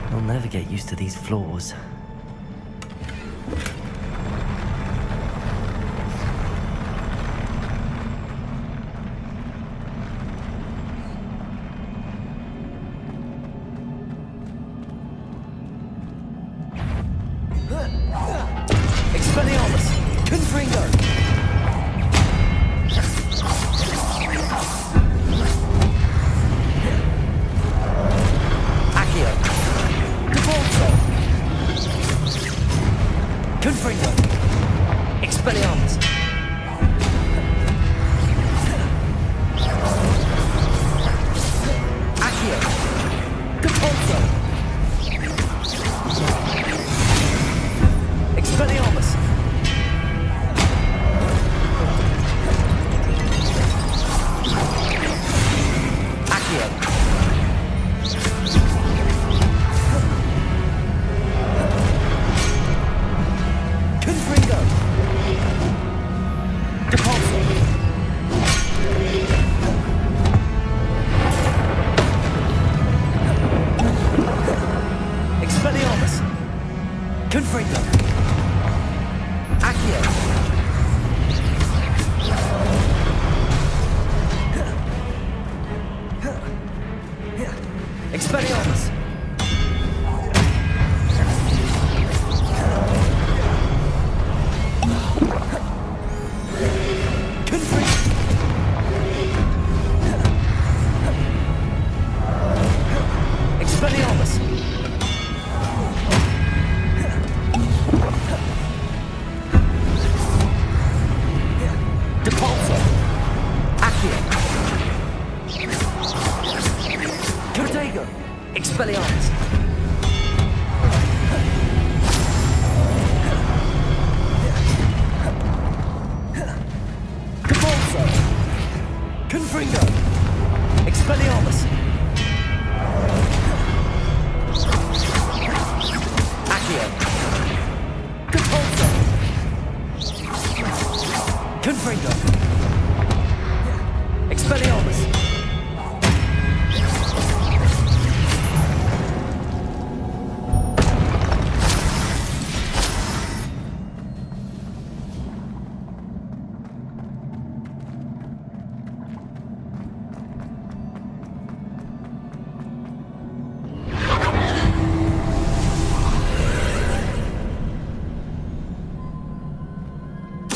I'll never get used to these floors. Expelliarmus! Confringo! Accio! Devolso! Confringo! Expelliarmus! Accio! Devolso! Expelliarmus! Accio! Confringo! Depulso! Expelliarmus! Confringo! Accio! Expelliarmus! Expelliarmus! Depulso! Accio! Cortego! Expelliarmus! Depulso! Confringo! Expelliarmus! Accio! Depulso! Confringo! Expelliarmus!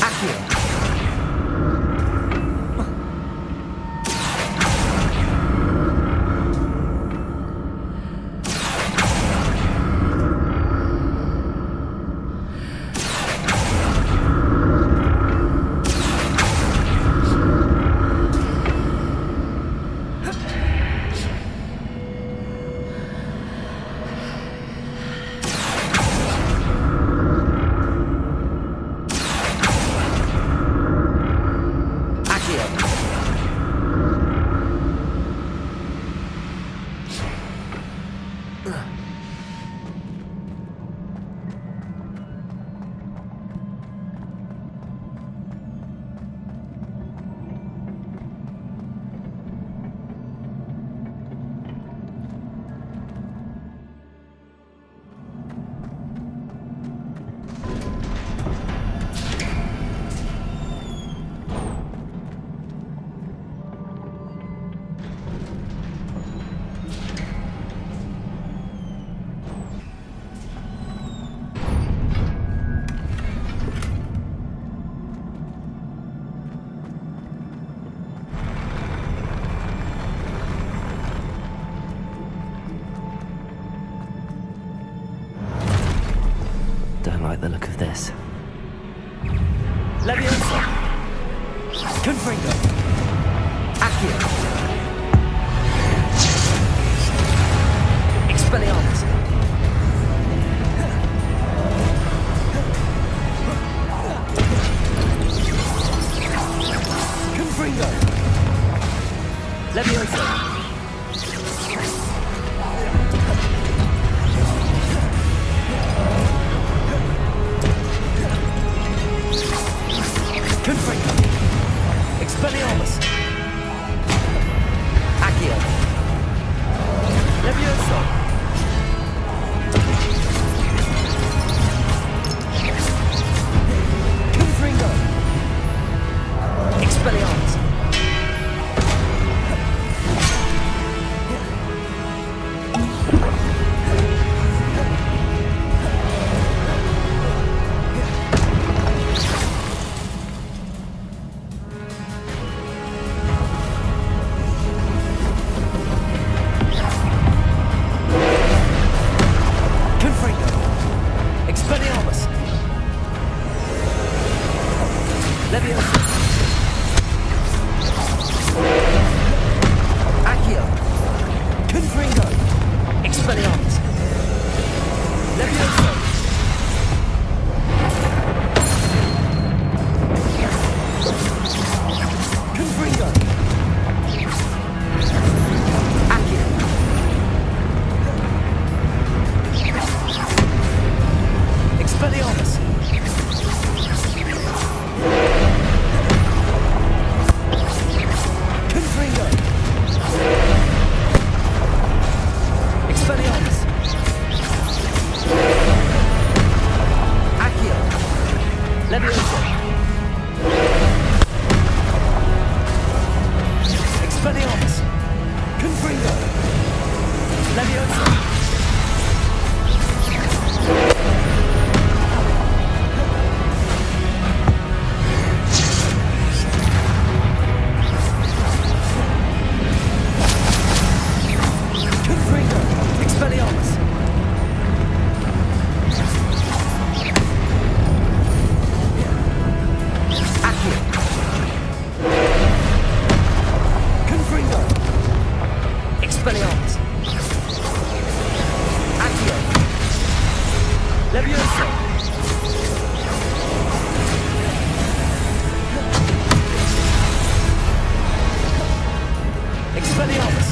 Accio! the look of this. Leviosa! Confringo! Accio! Expelliarmus! Confringo! Leviosa! Confringo! Expelliarmus! Accio! Leviosa! Confringo! Expelliarmus! Expelliarmus! Leviosa! Accio! Confringo! Expelliarmus! Leviosa! Confringo! Accio! Expelliarmus! Confringo! Expelliarmus! Accio! Leviosa! Expelliarmus! Confringo! Leviosa! Confringo! Expelliarmus! Accio! Confringo! Expelliarmus! Accio! Leviosa! Expelliarmus!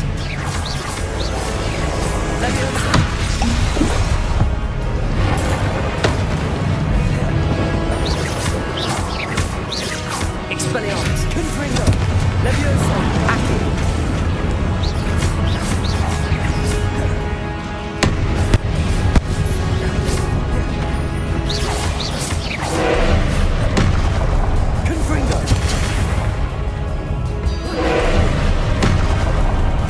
Leviosa! Expelliarmus! Confringo! Leviosa! Accio! Confringo!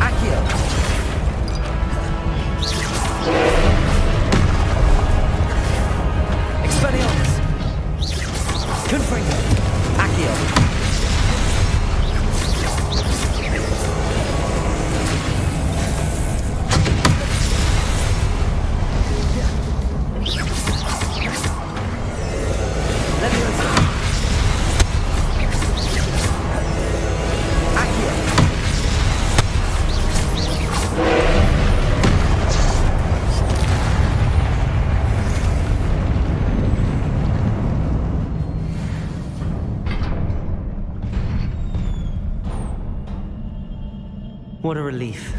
Accio! Expelliarmus! Confringo! Accio! Leviosa! Accio! What a relief.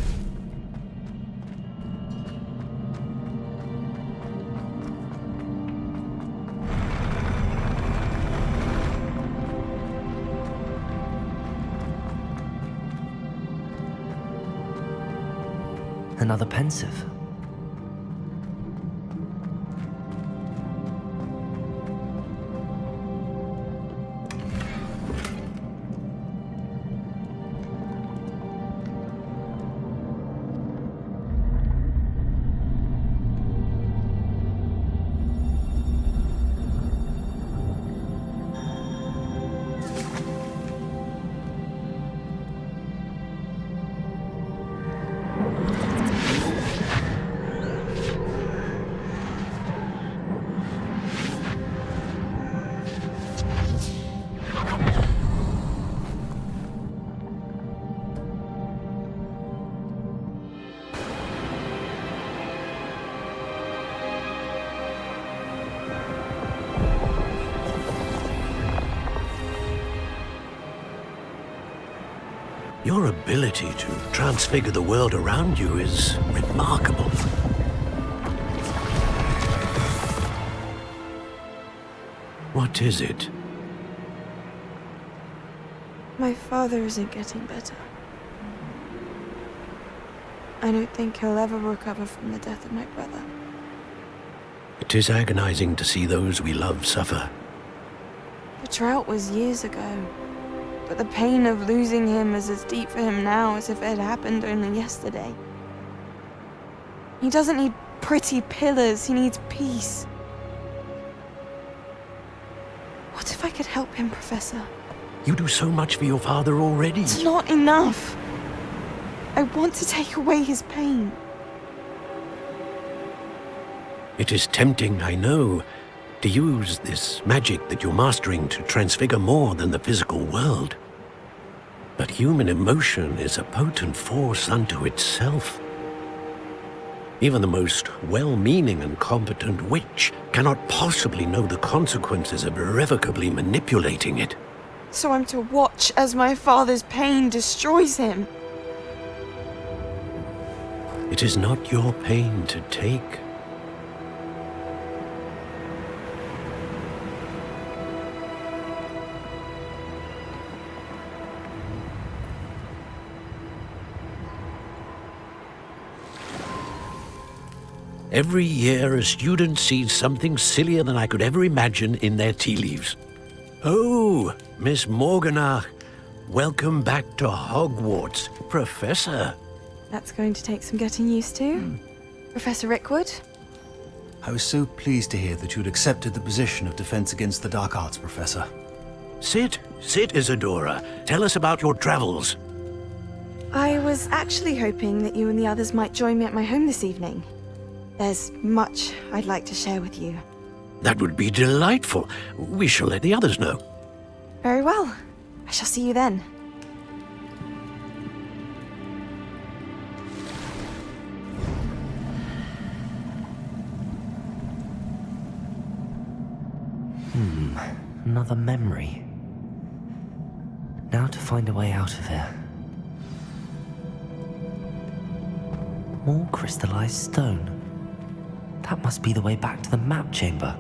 Another pensive. Your ability to transfigure the world around you is remarkable. What is it? My father isn't getting better. I don't think he'll ever recover from the death of my brother. It is agonizing to see those we love suffer. The drought was years ago, but the pain of losing him is as deep for him now as if it had happened only yesterday. He doesn't need pretty pillars, he needs peace. What if I could help him, Professor? You do so much for your father already. It's not enough. I want to take away his pain. It is tempting, I know, to use this magic that you're mastering to transfigure more than the physical world. But human emotion is a potent force unto itself. Even the most well-meaning and competent witch cannot possibly know the consequences of irrevocably manipulating it. So I'm to watch as my father's pain destroys him. It is not your pain to take. Every year, a student sees something sillier than I could ever imagine in their tea leaves. Oh, Miss Morganach, welcome back to Hogwarts, Professor. That's going to take some getting used to. Professor Rickwood? I was so pleased to hear that you'd accepted the position of Defense Against the Dark Arts, Professor. Sit, Isadora. Tell us about your travels. I was actually hoping that you and the others might join me at my home this evening. There's much I'd like to share with you. That would be delightful. We shall let the others know. Very well. I shall see you then. Another memory. Now to find a way out of here. More crystallized stone. That must be the way back to the map chamber.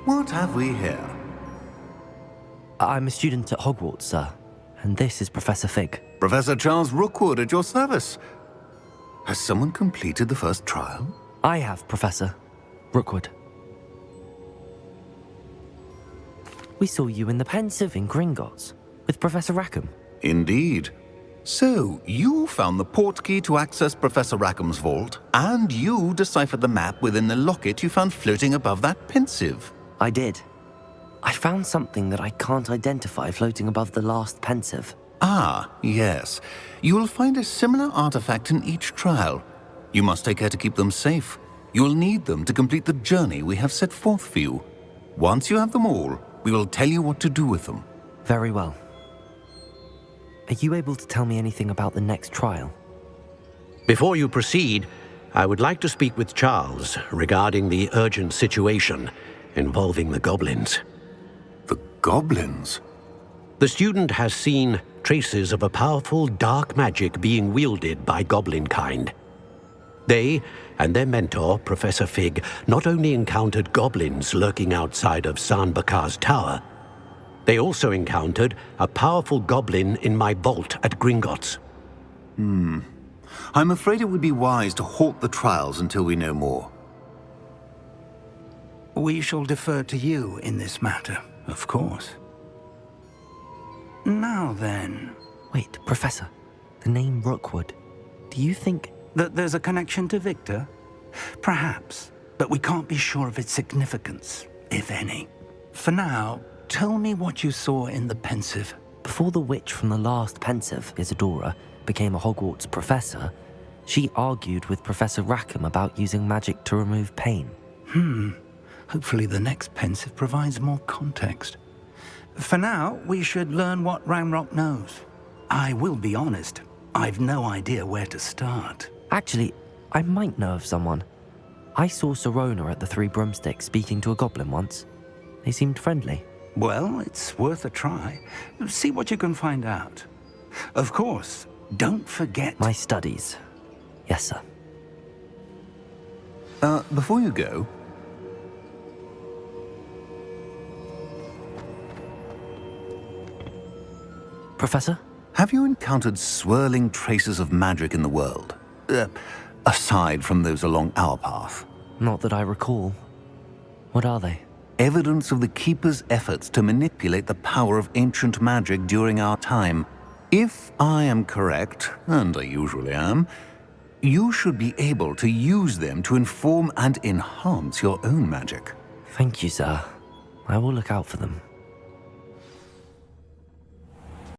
What have we here? I'm a student at Hogwarts, sir. And this is Professor Fig. Professor Charles Rookwood at your service. Has someone completed the first trial? I have, Professor Rookwood. We saw you in the Pensive in Gringotts with Professor Rackham. Indeed. So, you found the portkey to access Professor Rackham's vault, and you deciphered the map within the locket you found floating above that Pensive. I did. I found something that I can't identify floating above the last Pensive. Ah, yes. You will find a similar artifact in each trial. You must take care to keep them safe. You will need them to complete the journey we have set forth for you. Once you have them all, we will tell you what to do with them. Very well. Are you able to tell me anything about the next trial? Before you proceed, I would like to speak with Charles regarding the urgent situation involving the goblins. The goblins? The student has seen traces of a powerful dark magic being wielded by goblin kind. They and their mentor, Professor Fig, not only encountered goblins lurking outside of San Bakar's tower, they also encountered a powerful goblin in my vault at Gringotts. I'm afraid it would be wise to halt the trials until we know more. We shall defer to you in this matter, of course. Now then... Wait, Professor. The name Rookwood. Do you think... that there's a connection to Victor? Perhaps, but we can't be sure of its significance, if any. For now, tell me what you saw in the Pensive. Before the witch from the last Pensive, Isadora, became a Hogwarts professor, she argued with Professor Rackham about using magic to remove pain. Hopefully the next Pensive provides more context. For now, we should learn what Ranrock knows. I will be honest, I've no idea where to start. Actually, I might know of someone. I saw Serona at the Three Broomsticks speaking to a goblin once. They seemed friendly. Well, it's worth a try. See what you can find out. Of course, don't forget... My studies. Yes, sir. Before you go... Professor? Have you encountered swirling traces of magic in the world? Aside from those along our path? Not that I recall. What are they? Evidence of the Keeper's efforts to manipulate the power of ancient magic during our time. If I am correct, and I usually am, you should be able to use them to inform and enhance your own magic. Thank you, sir. I will look out for them.